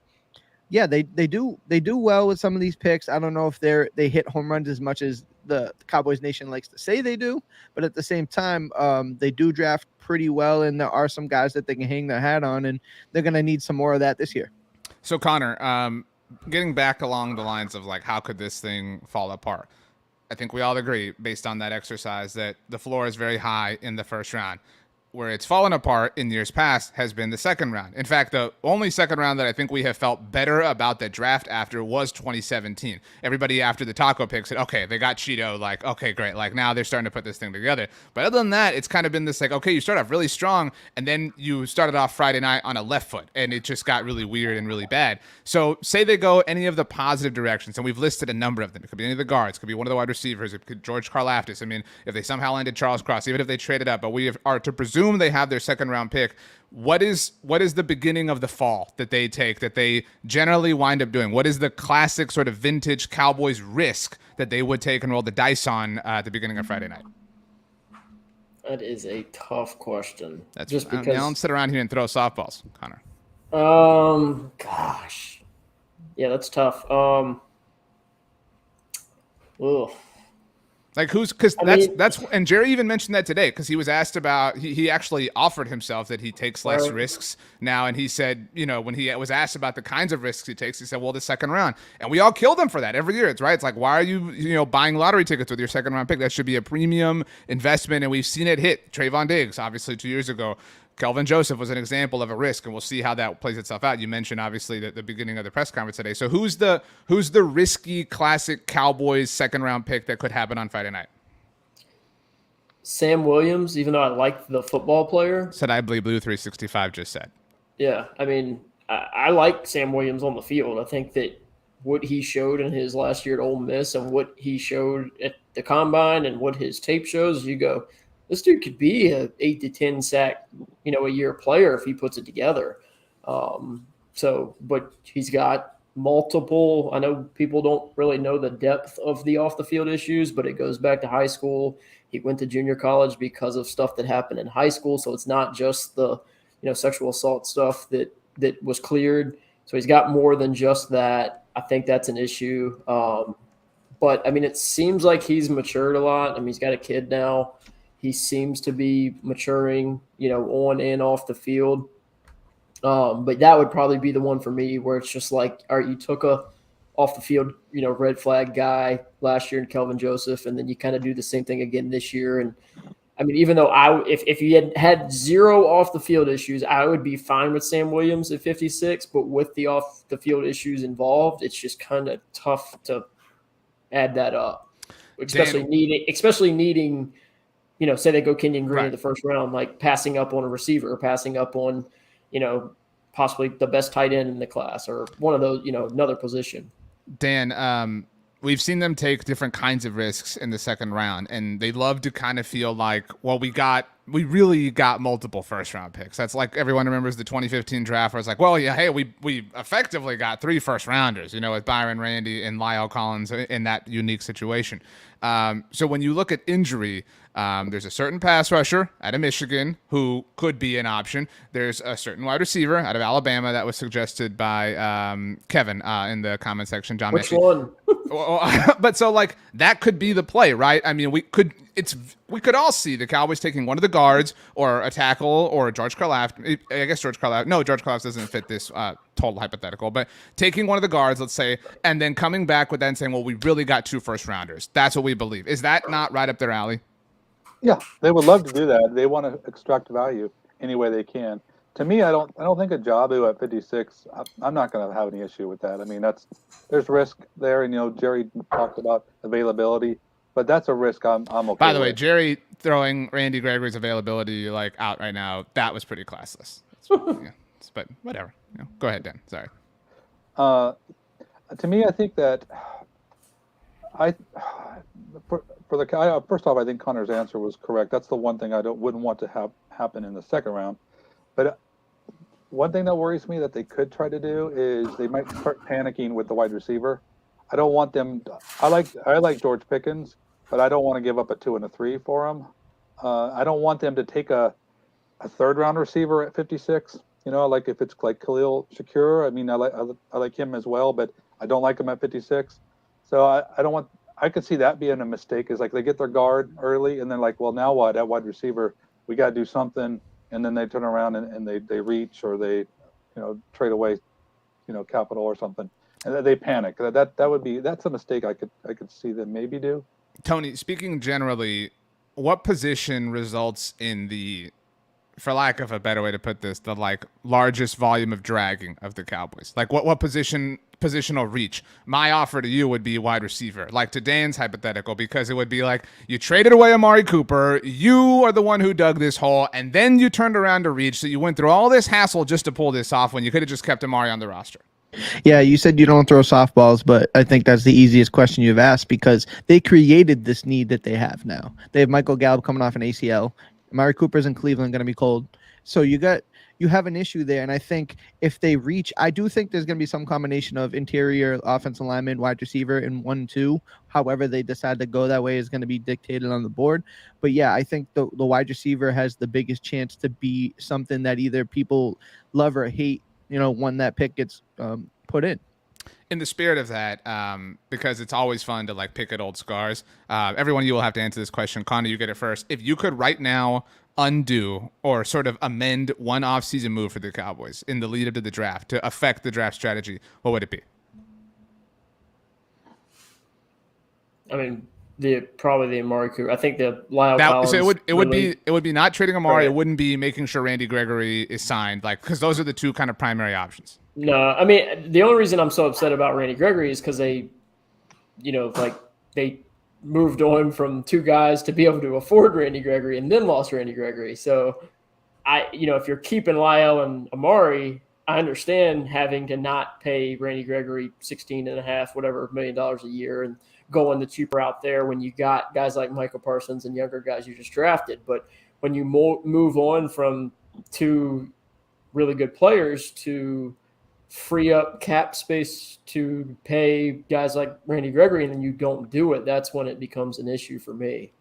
yeah, they do well with some of these picks. I don't know if they hit home runs as much as the Cowboys Nation likes to say they do, but at the same time, they do draft pretty well, and there are some guys that they can hang their hat on, and they're going to need some more of that this year. So, Connor, getting back along the lines of like, how could this thing fall apart? I think we all agree, based on that exercise, that the floor is very high in the first round. where it's fallen apart in years past has been the second round. In fact, the only second round that I think we have felt better about the draft after was 2017. Everybody after the taco pick said, okay, they got Cheeto, like, okay, great. Like now they're starting to put this thing together. But other than that, it's kind of been this like, okay, you start off really strong and then you started off Friday night on a left foot and it just got really weird and really bad. So say they go any of the positive directions, and we've listed a number of them. It could be any of the guards, it could be one of the wide receivers, it could be George Karlaftis. I mean, if they somehow landed Charles Cross, even if they traded up, but we are to presume they have their second round pick. What is the beginning of the fall that they take, that they generally wind up doing? What is the classic sort of vintage Cowboys risk that they would take and roll the dice on at the beginning of Friday night? That is a tough question. That's just because I don't sit around here and throw softballs, Connor. Gosh, yeah, that's tough. Ugh. Like because that's and Jerry even mentioned that today because he was asked about he actually offered himself that he takes less risks now, and he said, you know, when he was asked about the kinds of risks he takes, he said, well, the second round, and we all kill them for that every year. It's right. It's like, why are you buying lottery tickets with your second round pick? That should be a premium investment, and we've seen it hit. Trayvon Diggs, obviously 2 years ago. Kelvin Joseph was an example of a risk, and we'll see how that plays itself out. You mentioned obviously the beginning of the press conference today. So who's the risky classic Cowboys second round pick that could happen on Friday night? Sam Williams, even though I like the football player. Said I believe Blue 365 just said. Yeah, I mean, I like Sam Williams on the field. I think that what he showed in his last year at Ole Miss and what he showed at the Combine and what his tape shows, you go, this dude could be a 8 to 10 sack, a year player if he puts it together. But he's got multiple. I know people don't really know the depth of the off the field issues, but it goes back to high school. He went to junior college because of stuff that happened in high school. So it's not just the, sexual assault stuff that was cleared. So he's got more than just that. I think that's an issue. But I mean, it seems like he's matured a lot. I mean, he's got a kid now. He seems to be maturing, on and off the field. But that would probably be the one for me where it's just like, all right, you took a off the field, red flag guy last year in Kelvin Joseph, and then you kind of do the same thing again this year. And I mean, even though if you had zero off the field issues, I would be fine with Sam Williams at 56, but with the off the field issues involved, it's just kind of tough to add that up, especially needing, say they go Kenyon Green in the first round, like passing up on a receiver or passing up on, possibly the best tight end in the class or one of those, another position. Dan, we've seen them take different kinds of risks in the second round, and they love to kind of feel like, well, we really got multiple first round picks. That's like everyone remembers the 2015 draft where it's like, well, yeah, hey, we effectively got 3 first rounders, with Byron Randy and Lyle Collins in that unique situation. So when you look at injury, there's a certain pass rusher out of Michigan who could be an option. There's a certain wide receiver out of Alabama that was suggested by Kevin in the comment section. John Which Mechie. one? But so like that could be the play, right? I mean, we could all see the Cowboys taking one of the guards or a tackle or George Karlaftis. I guess George Karlaftis doesn't fit this total hypothetical, but taking one of the guards, let's say, and then coming back with that and saying, well, we really got 2 first rounders. That's what we believe. Is that not right up their alley? Yeah, they would love to do that. They want to extract value any way they can. To me, I don't think a Jabu at 56. I'm not going to have any issue with that. I mean, there's risk there, and Jerry talked about availability, but that's a risk I'm okay. By the way, Jerry throwing Randy Gregory's availability out right now, that was pretty classless. But whatever. Go ahead, Dan. Sorry. To me, I think that first off, I think Connor's answer was correct. That's the one thing I wouldn't want to have happen in the second round. But one thing that worries me that they could try to do is they might start panicking with the wide receiver. I don't want them. I like George Pickens, but I don't want to give up a 2 and a 3 for him. I don't want them to take a third round receiver at 56. Like if it's like Khalil Shakir. I mean, I like him as well, but I don't like him at 56. So I don't want. I could see that being a mistake. Is like they get their guard early and then like, well, now what? At wide receiver, we got to do something, and then they turn around and they reach or they, trade away, capital or something, and they panic. That's a mistake I could see them maybe do. Tony, speaking generally, what position results in the for lack of a better way to put this, the like largest volume of dragging of the Cowboys? Like what positional reach? My offer to you would be wide receiver, like to Dan's hypothetical, because it would be like you traded away Amari Cooper, you are the one who dug this hole, and then you turned around to reach, so you went through all this hassle just to pull this off when you could have just kept Amari on the roster. Yeah, you said you don't throw softballs, but I think that's the easiest question you've asked because they created this need that they have now. They have Michael Gallup coming off an ACL. Amari Cooper's in Cleveland, going to be cold. So you have an issue there. And I think if they reach, I do think there's going to be some combination of interior offensive lineman, wide receiver, and 1-2. However they decide to go that way is going to be dictated on the board. But yeah, I think the wide receiver has the biggest chance to be something that either people love or hate, when that pick gets put in. In the spirit of that, because it's always fun to like pick at old scars, everyone, you will have to answer this question. Connor, you get it first. If you could right now undo or sort of amend one offseason move for the Cowboys in the lead up to the draft to affect the draft strategy, what would it be? I mean, probably the Amari Cooper. I think the Lyle Collins. So it would be not trading Amari. Right. It wouldn't be making sure Randy Gregory is signed, like because those are the two kind of primary options. No, I mean the only reason I'm so upset about Randy Gregory is because they moved on from two guys to be able to afford Randy Gregory and then lost Randy Gregory. So if you're keeping Lyle and Amari, I understand having to not pay Randy Gregory $16.5 million a year and going the cheaper out there when you got guys like Michael Parsons and younger guys you just drafted. But when you move on from two really good players to free up cap space to pay guys like Randy Gregory and then you don't do it, that's when it becomes an issue for me.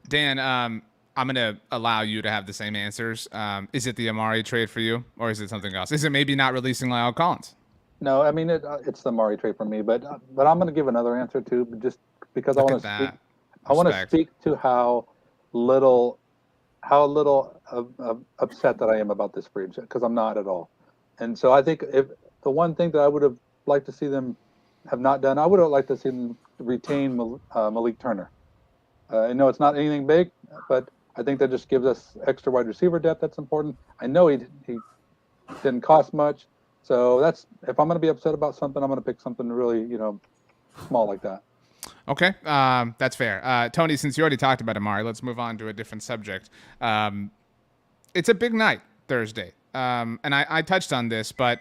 Dan, I'm going to allow you to have the same answers. Is it the Amari trade for you or is it something else? Is it maybe not releasing Lyle Collins? No, I mean it's the Amari trade for me, but I'm going to give another answer too, just because I want to speak to how little upset that I am about this free agent, because I'm not at all. And so I think if the one thing that I would have liked to see them have not done, I would have liked to see them retain Malik Turner. I know it's not anything big, but I think that just gives us extra wide receiver depth. That's important. I know he didn't cost much. So if I'm going to be upset about something, I'm going to pick something really, small like that. Okay, that's fair. Tony, since you already talked about Amari, let's move on to a different subject. It's a big night Thursday, and I touched on this, but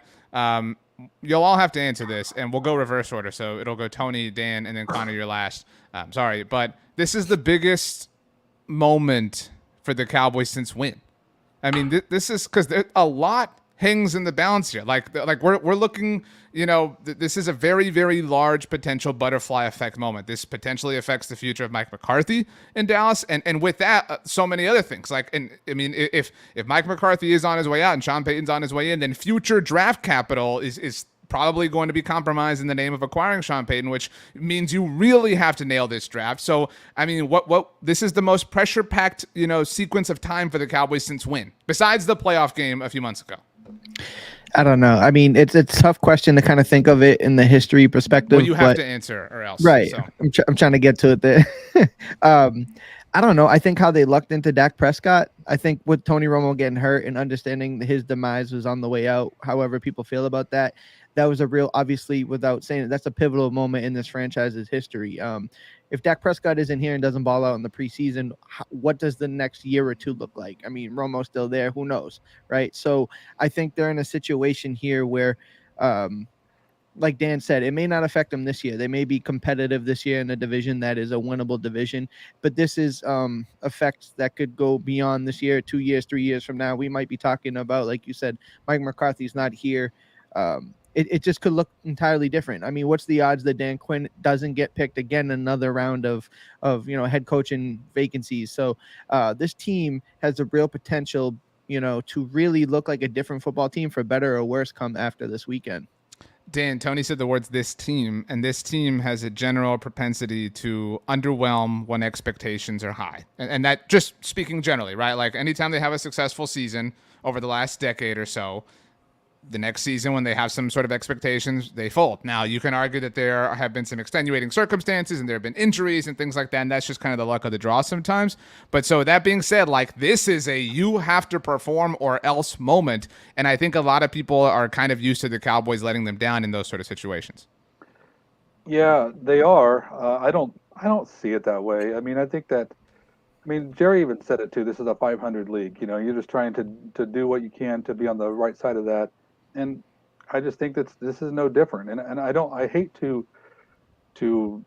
you'll all have to answer this, and we'll go reverse order. So it'll go Tony, Dan, and then Connor, you're last. Sorry, but this is the biggest moment for the Cowboys since when? I mean, this is because a lot hangs in the balance here. Like we're looking, this is a very, very large potential butterfly effect moment. This potentially affects the future of Mike McCarthy in Dallas. And with that, so many other things. If Mike McCarthy is on his way out and Sean Payton's on his way in, then future draft capital is probably going to be compromised in the name of acquiring Sean Payton, which means you really have to nail this draft. So, I mean, this is the most pressure-packed, sequence of time for the Cowboys since when? Besides the playoff game a few months ago. I don't know. I mean, it's a tough question to kind of think of it in the history perspective. Well, you have to answer or else. Right. So. I'm trying to get to it there. I don't know. I think how they lucked into Dak Prescott, I think with Tony Romo getting hurt and understanding his demise was on the way out, however people feel about that, that was a real, obviously, without saying it, that's a pivotal moment in this franchise's history. If Dak Prescott isn't here and doesn't ball out in the preseason, what does the next year or two look like? I mean, Romo's still there. Who knows, right? So I think they're in a situation here where, like Dan said, it may not affect them this year. They may be competitive this year in a division that is a winnable division, but this is effects that could go beyond this year, 2 years, 3 years from now. We might be talking about, like you said, Mike McCarthy's not here. It just could look entirely different. I mean, what's the odds that Dan Quinn doesn't get picked again another round of head coaching vacancies? So this team has a real potential, to really look like a different football team for better or worse come after this weekend. Dan, Tony said the words "this team," and this team has a general propensity to underwhelm when expectations are high. And that, just speaking generally, right? Like anytime they have a successful season over the last decade or so, the next season when they have some sort of expectations, they fold. Now, you can argue that there have been some extenuating circumstances and there have been injuries and things like that, and that's just kind of the luck of the draw sometimes. But so that being said, like, this is a you have to perform or else moment, and I think a lot of people are kind of used to the Cowboys letting them down in those sort of situations. Yeah, they are. I don't see it that way. I mean, I think that. I mean, Jerry even said it too. This is a 500 league. You know, you're just trying to do what you can to be on the right side of that. And I just think that this is no different. And I hate to kind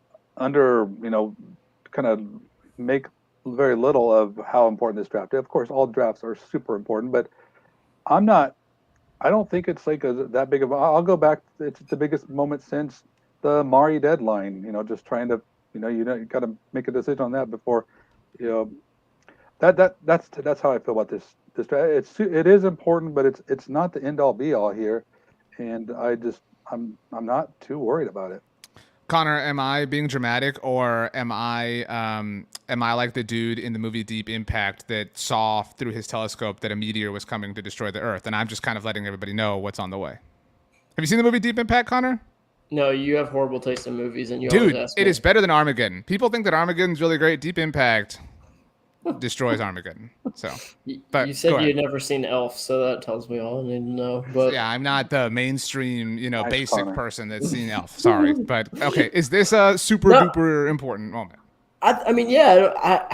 of make very little of how important this draft is. Of course, all drafts are super important, but I don't think it's like that big of I'll go back. It's the biggest moment since the Mari deadline, just trying to, you got to make a decision on that before, that's how I feel about this draft. It is important, but it's not the end all be all here. And I'm not too worried about it. Connor, am I being dramatic, or am I like the dude in the movie Deep Impact that saw through his telescope that a meteor was coming to destroy the Earth, and I'm just kind of letting everybody know what's on the way? Have you seen the movie Deep Impact, Connor? No, you have horrible taste in movies, and you always ask me. It is better than Armageddon. People think that Armageddon's really great. Deep Impact destroys Armageddon. So, but you said you had never seen Elf, so that tells me all I need to know. But yeah, I'm not the mainstream, basic person that's seen Elf. Sorry, but okay. Is this a super duper important moment? I mean, yeah,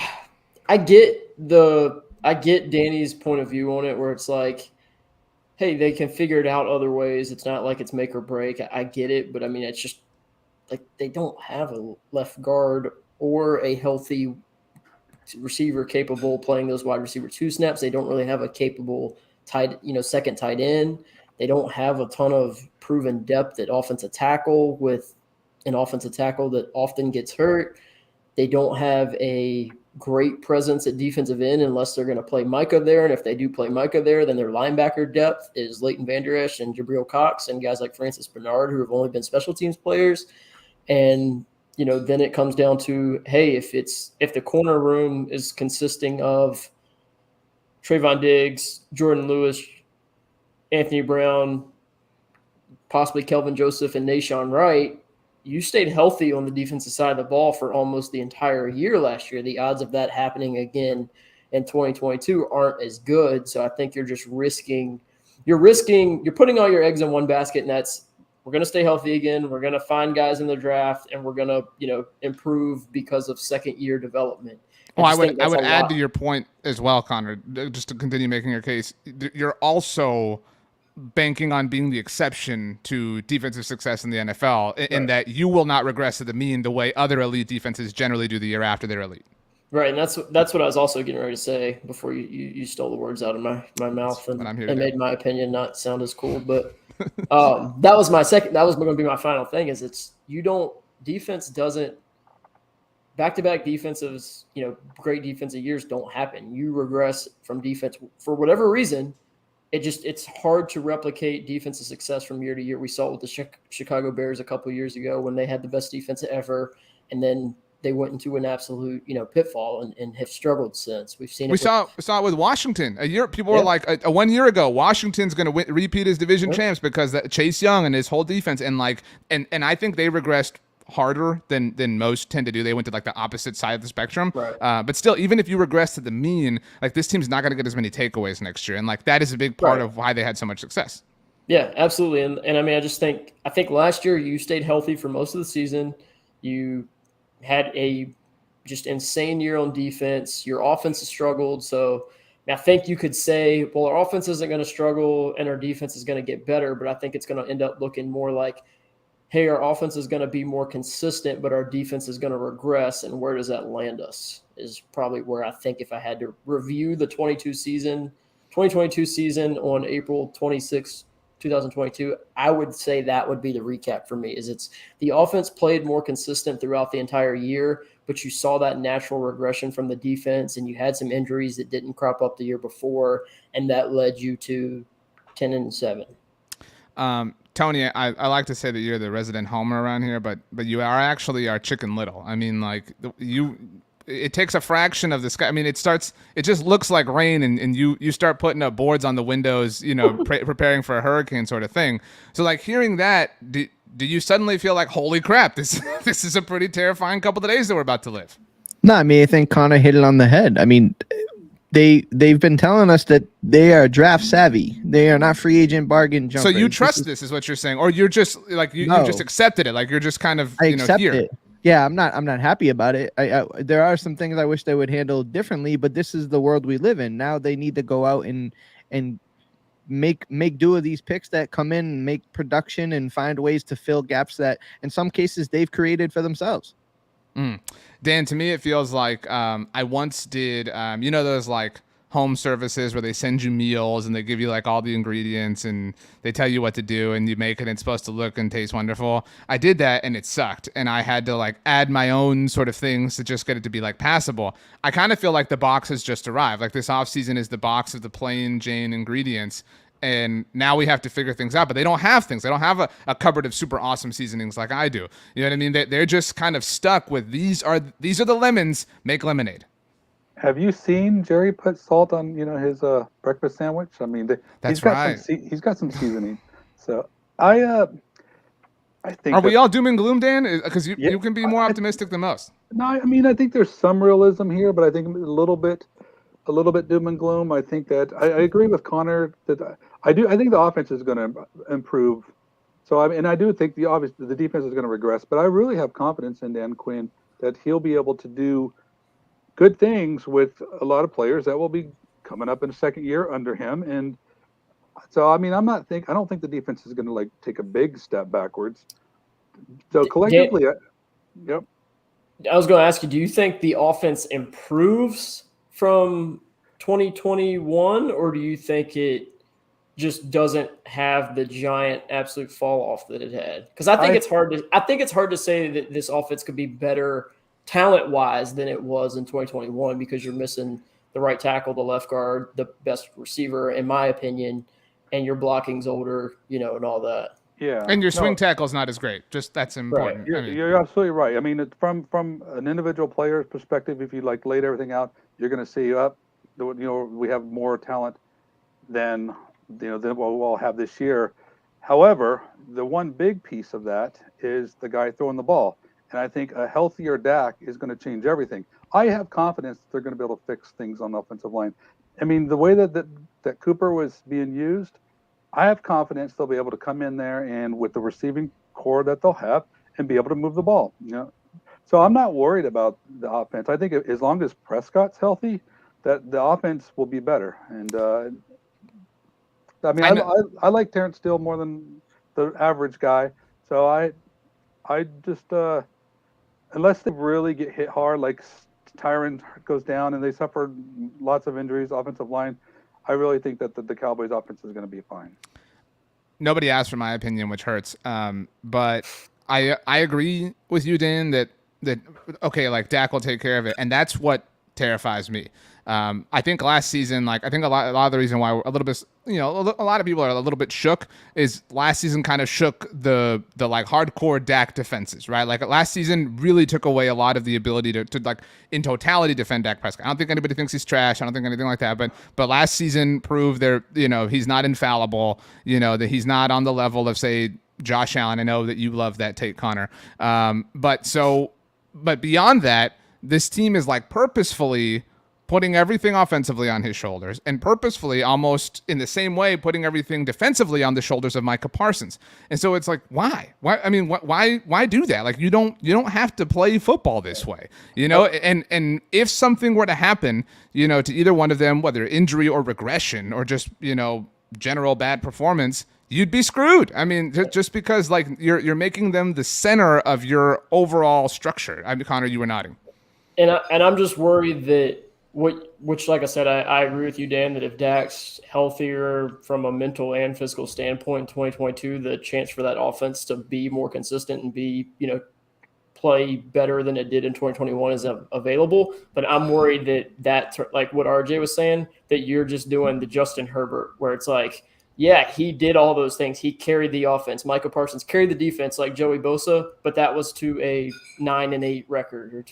I get Danny's point of view on it, where it's like, hey, they can figure it out other ways. It's not like it's make or break. I get it, but I mean, it's just like they don't have a left guard or a healthy receiver capable of playing those wide receiver 2 snaps. They don't really have a capable second tight end. They don't have a ton of proven depth at offensive tackle, with an offensive tackle that often gets hurt. They don't have a great presence at defensive end unless they're going to play Micah there. And if they do play Micah there, then their linebacker depth is Leighton Vander Esch and Jabril Cox and guys like Francis Bernard, who have only been special teams players. And, then it comes down to, hey, if the corner room is consisting of Trayvon Diggs, Jordan Lewis, Anthony Brown, possibly Kelvin Joseph, and Nashawn Wright, you stayed healthy on the defensive side of the ball for almost the entire year last year. The odds of that happening again in 2022 aren't as good. So I think you're putting all your eggs in one basket, and that's, we're going to stay healthy again. We're going to find guys in the draft, and we're going to, improve because of second year development. Well, I would add to your point as well, Connor, just to continue making your case. You're also banking on being the exception to defensive success in the NFL, in that you will not regress to the mean the way other elite defenses generally do the year after they're elite. Right, and that's what I was also getting ready to say before you stole the words out of my mouth and made my opinion not sound as cool. But that was going to be my final thing. Is defense doesn't back-to-back defensives, great defensive years don't happen. You regress from defense for whatever reason. It's hard to replicate defensive success from year to year. We saw it with the Chicago Bears a couple of years ago when they had the best defense ever, and then they went into an absolute pitfall and have struggled since. We've seen it. We saw it with Washington. People were like, 1 year ago, Washington's going to repeat as division champs because Chase Young and his whole defense, and I think they regressed harder than most tend to do. They went to like the opposite side of the spectrum. Right. But still, even if you regress to the mean, like, this team's not going to get as many takeaways next year. And like, that is a big part of why they had so much success. Yeah, absolutely. And I mean, I think last year you stayed healthy for most of the season. You had a just insane year on defense. Your offense has struggled. So I think you could say, well, our offense isn't going to struggle and our defense is going to get better, but I think it's going to end up looking more like, hey, our offense is going to be more consistent, but our defense is going to regress. And where does that land us is probably where I think, if I had to review the 2022 season on April 26, 2022, I would say that would be the recap for me. It's the offense played more consistent throughout the entire year, but you saw that natural regression from the defense, and you had some injuries that didn't crop up the year before, and that led you to 10-7. Tony, I like to say that you're the resident homer around here, but you are actually our Chicken Little. I mean, like, it takes a fraction of the sky. I mean, it just looks like rain, and you start putting up boards on the windows, preparing for a hurricane sort of thing. So like hearing that, do you suddenly feel like, holy crap, this is a pretty terrifying couple of days that we're about to live? No, I mean, I think Connor hit it on the head. I mean, they've been telling us that they are draft savvy. They are not free agent bargain jumpers. So you trust this is what you're saying, or you're just like you just accepted it, like you're just kind of accept here. It. Yeah, I'm not happy about it. There are some things I wish they would handle differently, but this is the world we live in. Now they need to go out and make do of these picks that come in, make production, and find ways to fill gaps that in some cases they've created for themselves. Dan, to me, it feels like I once did, those like home services where they send you meals and they give you like all the ingredients and they tell you what to do and you make it and it's supposed to look and taste wonderful. I did that and it sucked. And I had to like add my own sort of things to just get it to be like passable. I kind of feel like the box has just arrived. Like this offseason is the box of the plain Jane ingredients. And now we have to figure things out, but they don't have things. They don't have a cupboard of super awesome seasonings like I do. You know what I mean? They're just kind of stuck with these are the lemons, make lemonade. Have you seen Jerry put salt on his breakfast sandwich? I mean, that's right. He's got some seasoning. So I think. Are we all doom and gloom, Dan? Because you can be more optimistic than most. No, I mean I think there's some realism here, but I think a little bit doom and gloom. I think that I agree with Connor that I think the offense is going to improve. So I do think the defense is going to regress, but I really have confidence in Dan Quinn that he'll be able to do good things with a lot of players that will be coming up in the second year under him. And so I mean I don't think the defense is going to like take a big step backwards. So collectively, yep. I was going to ask you, do you think the offense improves from 2021, or do you think it just doesn't have the giant absolute fall off that it had? Because I think it's hard to say that this offense could be better talent wise than it was in 2021 because you're missing the right tackle, the left guard, the best receiver, in my opinion, and your blocking's older, and all that. Yeah, and your swing tackle's not as great. Just that's important. Right. You're absolutely right. I mean, from an individual player's perspective, if you like laid everything out, you're going to see we have more talent than we'll have this year. However, the one big piece of that is the guy throwing the ball, and I think a healthier Dak is going to change everything. I have confidence that they're going to be able to fix things on the offensive line. I mean, the way that Cooper was being used, I have confidence they'll be able to come in there and with the receiving core that they'll have and be able to move the ball. So I'm not worried about the offense. I think as long as Prescott's healthy, that the offense will be better. And I like Terrence Steele more than the average guy. So I just unless they really get hit hard, like Tyron goes down and they suffer lots of injuries, offensive line, I really think that the Cowboys offense is going to be fine. Nobody asked for my opinion, which hurts. But I agree with you, Dan, that okay, like Dak will take care of it, and that's what terrifies me. I think last season, a lot of the reason why we're a little bit, a lot of people are a little bit shook is last season kind of shook the like hardcore Dak defenses, right? Like last season really took away a lot of the ability to like in totality defend Dak Prescott. I don't think anybody thinks he's trash. I don't think anything like that. But last season proved he's not infallible. That he's not on the level of say Josh Allen. I know that you love that take, Connor. But beyond that, this team is like purposefully putting everything offensively on his shoulders and purposefully almost in the same way putting everything defensively on the shoulders of Micah Parsons. And so it's like, why? I mean, why do that? Like you don't have to play football this way, and if something were to happen, to either one of them, whether injury or regression or just, general bad performance, you'd be screwed. I mean, just because like you're making them the center of your overall structure. I mean, Connor, you were nodding. And I'm just worried that which like I said, I agree with you, Dan, that if Dak's healthier from a mental and physical standpoint in 2022, the chance for that offense to be more consistent and be, play better than it did in 2021 is available. But I'm worried that like what RJ was saying, that you're just doing the Justin Herbert, where it's like yeah, he did all those things. He carried the offense. Micah Parsons carried the defense like Joey Bosa, but that was to a 9-8 record or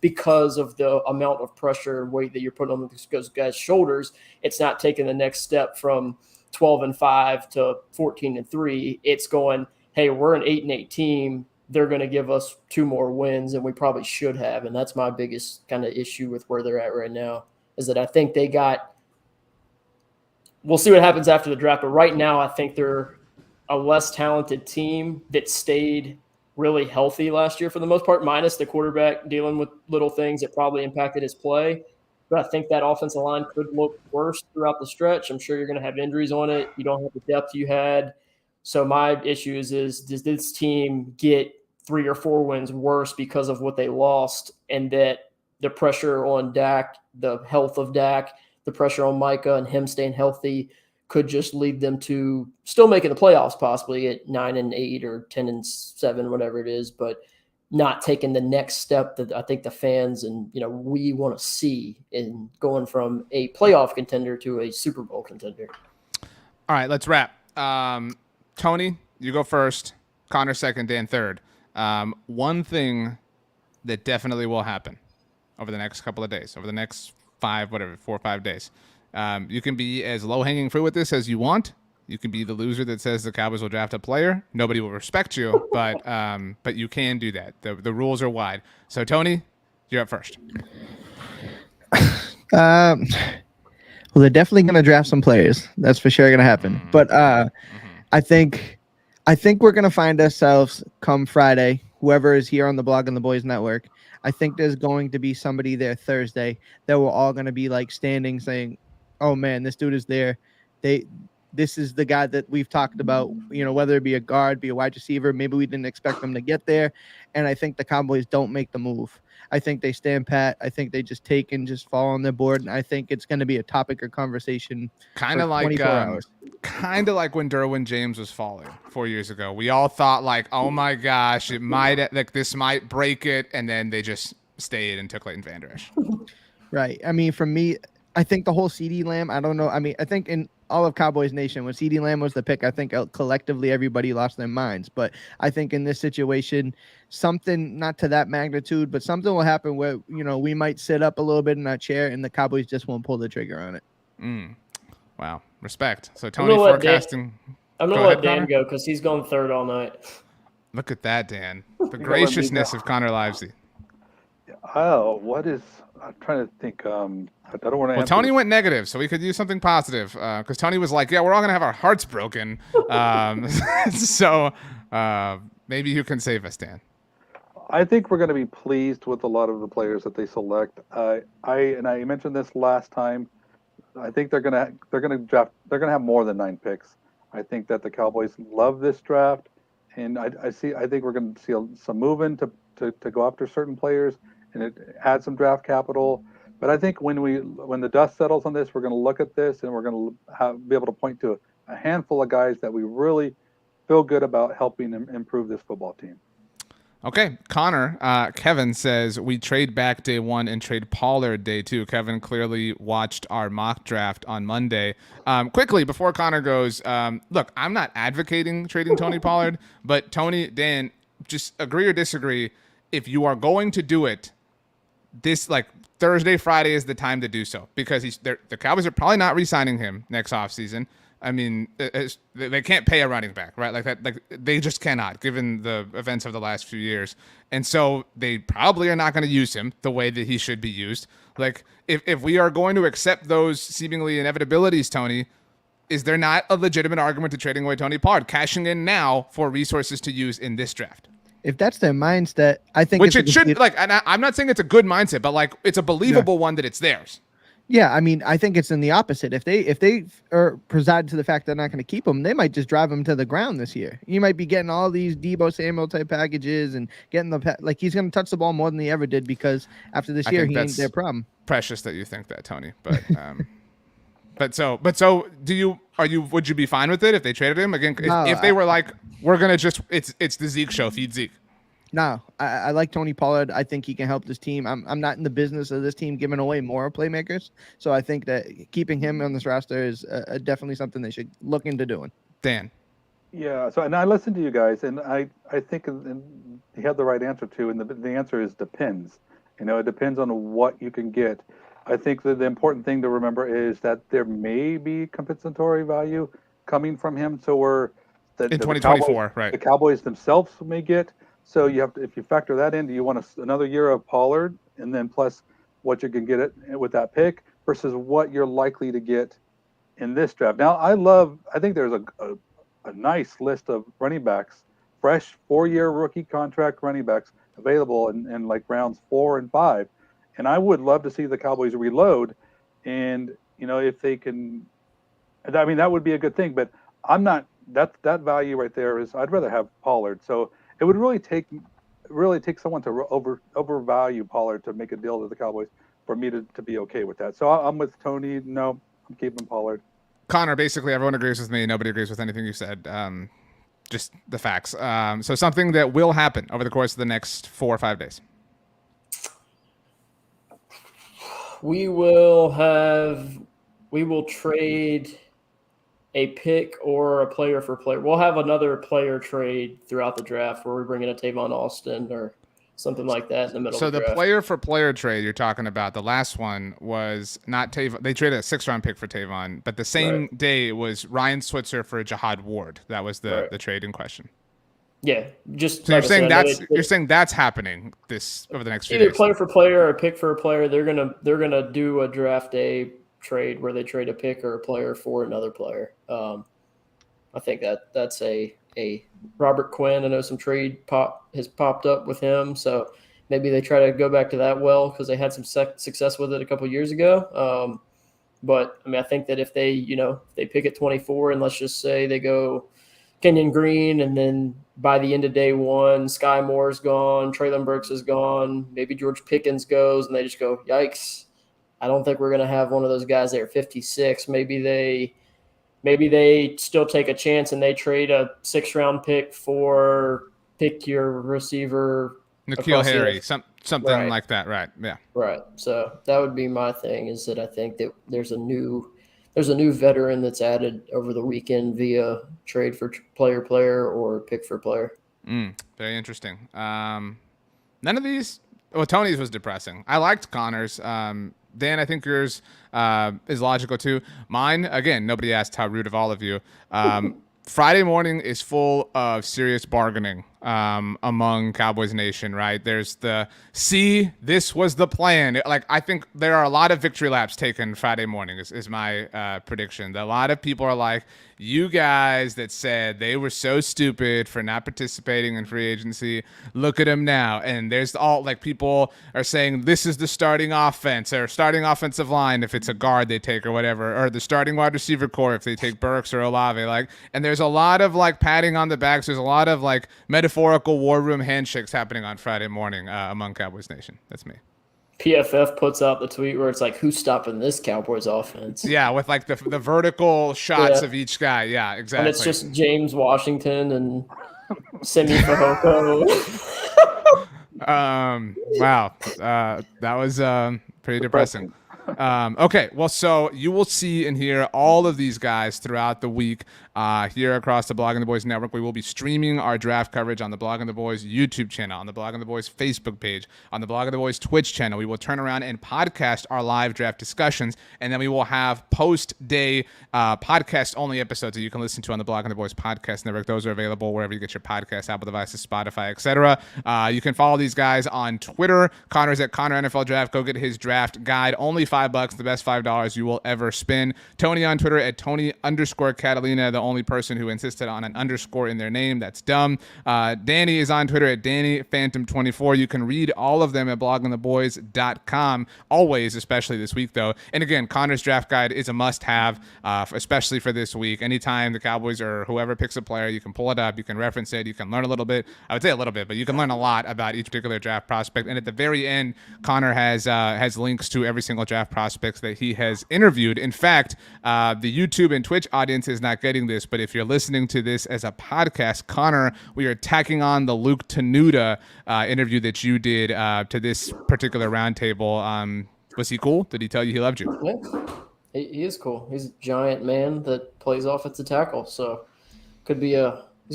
because of the amount of pressure and weight that you're putting on those guys' shoulders. It's not taking the next step from 12-5 to 14-3. It's going, hey, we're an 8-8 team. They're going to give us 2 more wins than we probably should have. And that's my biggest kind of issue with where they're at right now, is that I think they got – we'll see what happens after the draft. But right now, I think they're a less talented team that stayed really healthy last year for the most part, minus the quarterback dealing with little things that probably impacted his play. But I think that offensive line could look worse throughout the stretch. I'm sure you're going to have injuries on it. You don't have the depth you had. So my issue is does this team get 3 or 4 wins worse because of what they lost, and that the pressure on Dak, the health of Dak, the pressure on Micah and him staying healthy could just lead them to still making the playoffs, possibly at 9-8 or 10-7, whatever it is, but not taking the next step that I think the fans and we want to see in going from a playoff contender to a Super Bowl contender. All right, let's wrap. Tony, you go first. Connor second. Dan third. One thing that definitely will happen over the next couple of days, over the next 4 or 5 days. You can be as low-hanging fruit with this as you want. You can be the loser that says the Cowboys will draft a player. Nobody will respect you, but you can do that. The rules are wide. So, Tony, you're up first. Well, they're definitely going to draft some players. That's for sure going to happen. But I think we're going to find ourselves come Friday, whoever is here on the Blog and the Boys Network. I think there's going to be somebody there Thursday that we're all going to be like standing saying, oh man, this dude is there. This is the guy that we've talked about, whether it be a guard, be a wide receiver. Maybe we didn't expect them to get there. And I think the Cowboys don't make the move. I think they stand pat. I think they just take and just fall on their board. And I think it's going to be a topic of conversation. Kind of like when Derwin James was falling 4 years ago. We all thought like, oh my gosh, this might break it. And then they just stayed and took Leighton Vander Esch. Right. I mean, for me, I think the whole CeeDee Lamb, I don't know. I mean, I think in all of Cowboys Nation, when CeeDee Lamb was the pick, I think collectively everybody lost their minds. But I think in this situation, something not to that magnitude, but something will happen where, we might sit up a little bit in our chair and the Cowboys just won't pull the trigger on it. Wow. Respect. So Tony forecasting. I'm going to let Dan go because he's going third all night. Look at that, Dan. The graciousness of Connor Livesay. Oh, I'm trying to think. I don't want to. Well, Tony went negative, so we could use something positive because Tony was like, "Yeah, we're all gonna have our hearts broken." So maybe you can save us, Dan. I think we're going to be pleased with a lot of the players that they select. I mentioned this last time. I think they're gonna draft. They're gonna have more than 9 picks. I think that the Cowboys love this draft, and I think we're going to see some movement to go after certain players and add some draft capital. But I think when the dust settles on this, we're going to look at this and we're going to be able to point to a handful of guys that we really feel good about helping improve this football team. Okay, Connor, Kevin says we trade back day 1 and trade Pollard day 2. Kevin clearly watched our mock draft on Monday. Quickly, before Connor goes, look, I'm not advocating trading Tony Pollard, but Tony, Dan, just agree or disagree. If you are going to do it, this Thursday, Friday is the time to do so because the Cowboys are probably not re-signing him next offseason. I mean, they can't pay a running back, right? They just cannot, given the events of the last few years. And so they probably are not going to use him the way that he should be used. If we are going to accept those seemingly inevitabilities, Tony, is there not a legitimate argument to trading away Tony Pollard, cashing in now for resources to use in this draft? If that's their mindset, I think it should and I'm not saying it's a good mindset, but it's a believable one that it's theirs. Yeah, I mean, I think it's in the opposite. If they preside to the fact they're not going to keep him, they might just drive him to the ground this year. You might be getting all these Deebo Samuel type packages and getting he's going to touch the ball more than he ever did because after this year he ain't their problem. Precious that you think that, Tony, but would you be fine with it if they traded him again? If they were like, we're gonna it's the Zeke show, feed Zeke. No, I like Tony Pollard. I think he can help this team. I'm not in the business of this team giving away more playmakers. So I think that keeping him on this roster is definitely something they should look into doing. Dan. Yeah. So, and I listened to you guys, and I think and you had the right answer too. And the answer is depends. It depends on what you can get. I think that the important thing to remember is that there may be compensatory value coming from him. So in 2024, right? The Cowboys themselves may get. So you have to, if you factor that in, do you want another year of Pollard, and then plus what you can get with that pick versus what you're likely to get in this draft? Now, I think there's a nice list of running backs, fresh 4-year rookie contract running backs available in like rounds 4 and 5, and I would love to see the Cowboys reload, and if they can, I mean that would be a good thing. But I'm not that value right there is I'd rather have Pollard. So it would really take someone to overvalue Pollard to make a deal to the Cowboys for me to be okay with that. So I'm with Tony. No, I'm keeping Pollard. Connor, basically everyone agrees with me. Nobody agrees with anything you said. Just the facts. So something that will happen over the course of the next 4 or 5 days. We will trade a pick or a player for player. We'll have another player trade throughout the draft where we bring in a Tavon Austin or something like that in the middle. So of the draft. Player for player trade you're talking about, the last one was not Tavon. They traded a 6th-round pick for Tavon, but the same day it was Ryan Switzer for Jihad Ward. That was the trade in question. Yeah, just so you're saying that's happening over the next few either days. Player for player or a pick for a player. They're gonna do a draft day trade where they trade a pick or a player for another player. I think that's a Robert Quinn. I know some trade has popped up with him, so maybe they try to go back to that because they had some success with it a couple years ago. But I mean, I think that if they pick at 24 and let's just say they go Kenyon Green, and then by the end of day 1, Sky Moore's gone, Traylon Burks is gone, maybe George Pickens goes, and they just go, yikes. I don't think we're going to have one of those guys there at 56. Maybe they still take a chance and they trade a 6th-round pick for pick your receiver. N'Keal Harry, something like that, right? Yeah. Right. So that would be my thing, is that I think that there's a new veteran that's added over the weekend via trade for player or pick for player. Very interesting. None of these. Well, Tony's was depressing. I liked Connor's. Dan, I think yours is logical too. Mine, again, nobody asked how rude of all of you. Friday morning is full of serious bargaining among Cowboys Nation, right? There's this was the plan. I think there are a lot of victory laps taken Friday morning is my prediction. A lot of people are like, you guys that said they were so stupid for not participating in free agency, look at them now. And there's people are saying this is the starting offense or starting offensive line if it's a guard they take or whatever, or the starting wide receiver core if they take Burks or Olave. And there's a lot of patting on the backs. There's a lot of metaphorical war room handshakes happening on Friday morning among Cowboys Nation. That's me. PFF puts out the tweet where it's like, who's stopping this Cowboys offense? Yeah, with the vertical shots of each guy. Yeah, exactly. And it's just James Washington and Semi Fehoko. Wow. That was pretty depressing. Okay, well, so you will see and hear all of these guys throughout the week here across the Blogging the Boys network. We will be streaming our draft coverage on the Blogging the Boys YouTube channel, on the Blogging the Boys Facebook page, on the Blogging the Boys Twitch channel. We will turn around and podcast our live draft discussions, and then we will have post-day podcast-only episodes that you can listen to on the Blogging the Boys podcast network. Those are available wherever you get your podcasts, Apple devices, Spotify, etc. You can follow these guys on Twitter. Connor's at Connor NFL Draft. Go get his draft guide. Only $5, the best $5 you will ever spend. Tony on Twitter at Tony_Catalina, the only person who insisted on an underscore in their name. That's dumb. Danny is on Twitter at Danny Phantom 24. You can read all of them at bloggingtheboys.com. Always, especially this week, though. And again, Connor's draft guide is a must-have, especially for this week. Anytime the Cowboys or whoever picks a player, you can pull it up, you can reference it, you can learn a little bit. I would say a little bit, but you can learn a lot about each particular draft prospect. And at the very end, Connor has links to every single draft draft prospects that he has interviewed. In fact, the YouTube and Twitch audience is not getting this, but if you're listening to this as a podcast, Connor, we are tacking on the Luke Tenuta interview that you did to this particular roundtable. Was he cool? Did he tell you he loved you? Yeah, he is cool. He's a giant man that plays offensive tackle, so he's going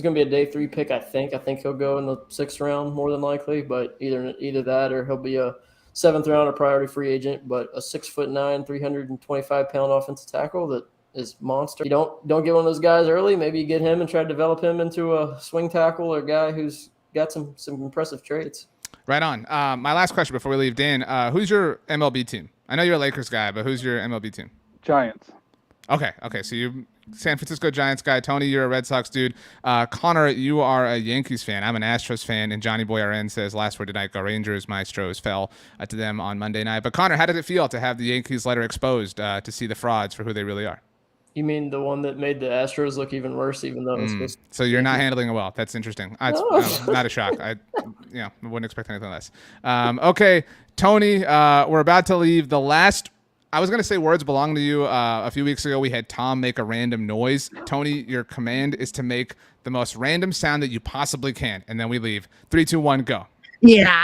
to be a day 3 pick, I think. I think he'll go in the 6th round more than likely, but either that or he'll be a 7th round or priority free agent. But a 6'9", 325-pound offensive tackle that is monster. You don't get one of those guys early. Maybe you get him and try to develop him into a swing tackle or a guy who's got some impressive traits. Right on. My last question before we leave, Dan, who's your MLB team? I know you're a Lakers guy, but who's your MLB team? Giants. Okay. So you San Francisco Giants guy. Tony, you're a Red Sox dude. Connor, you are a Yankees fan. I'm an Astros fan, and Johnny Boy RN says last word tonight, go Rangers. Maestros fell to them on Monday night. But Connor, how did it feel to have the Yankees letter exposed to see the frauds for who they really are? You mean the one that made the Astros look even worse, even though it was supposed to? So you're not handling it well. That's interesting. It's not a shock. I wouldn't expect anything less. Okay, Tony, we're about to leave. The last, I was going to say words belong to you. A few weeks ago, we had Tom make a random noise. Tony, your command is to make the most random sound that you possibly can, and then we leave. 3, 2, 1, go. Yeah.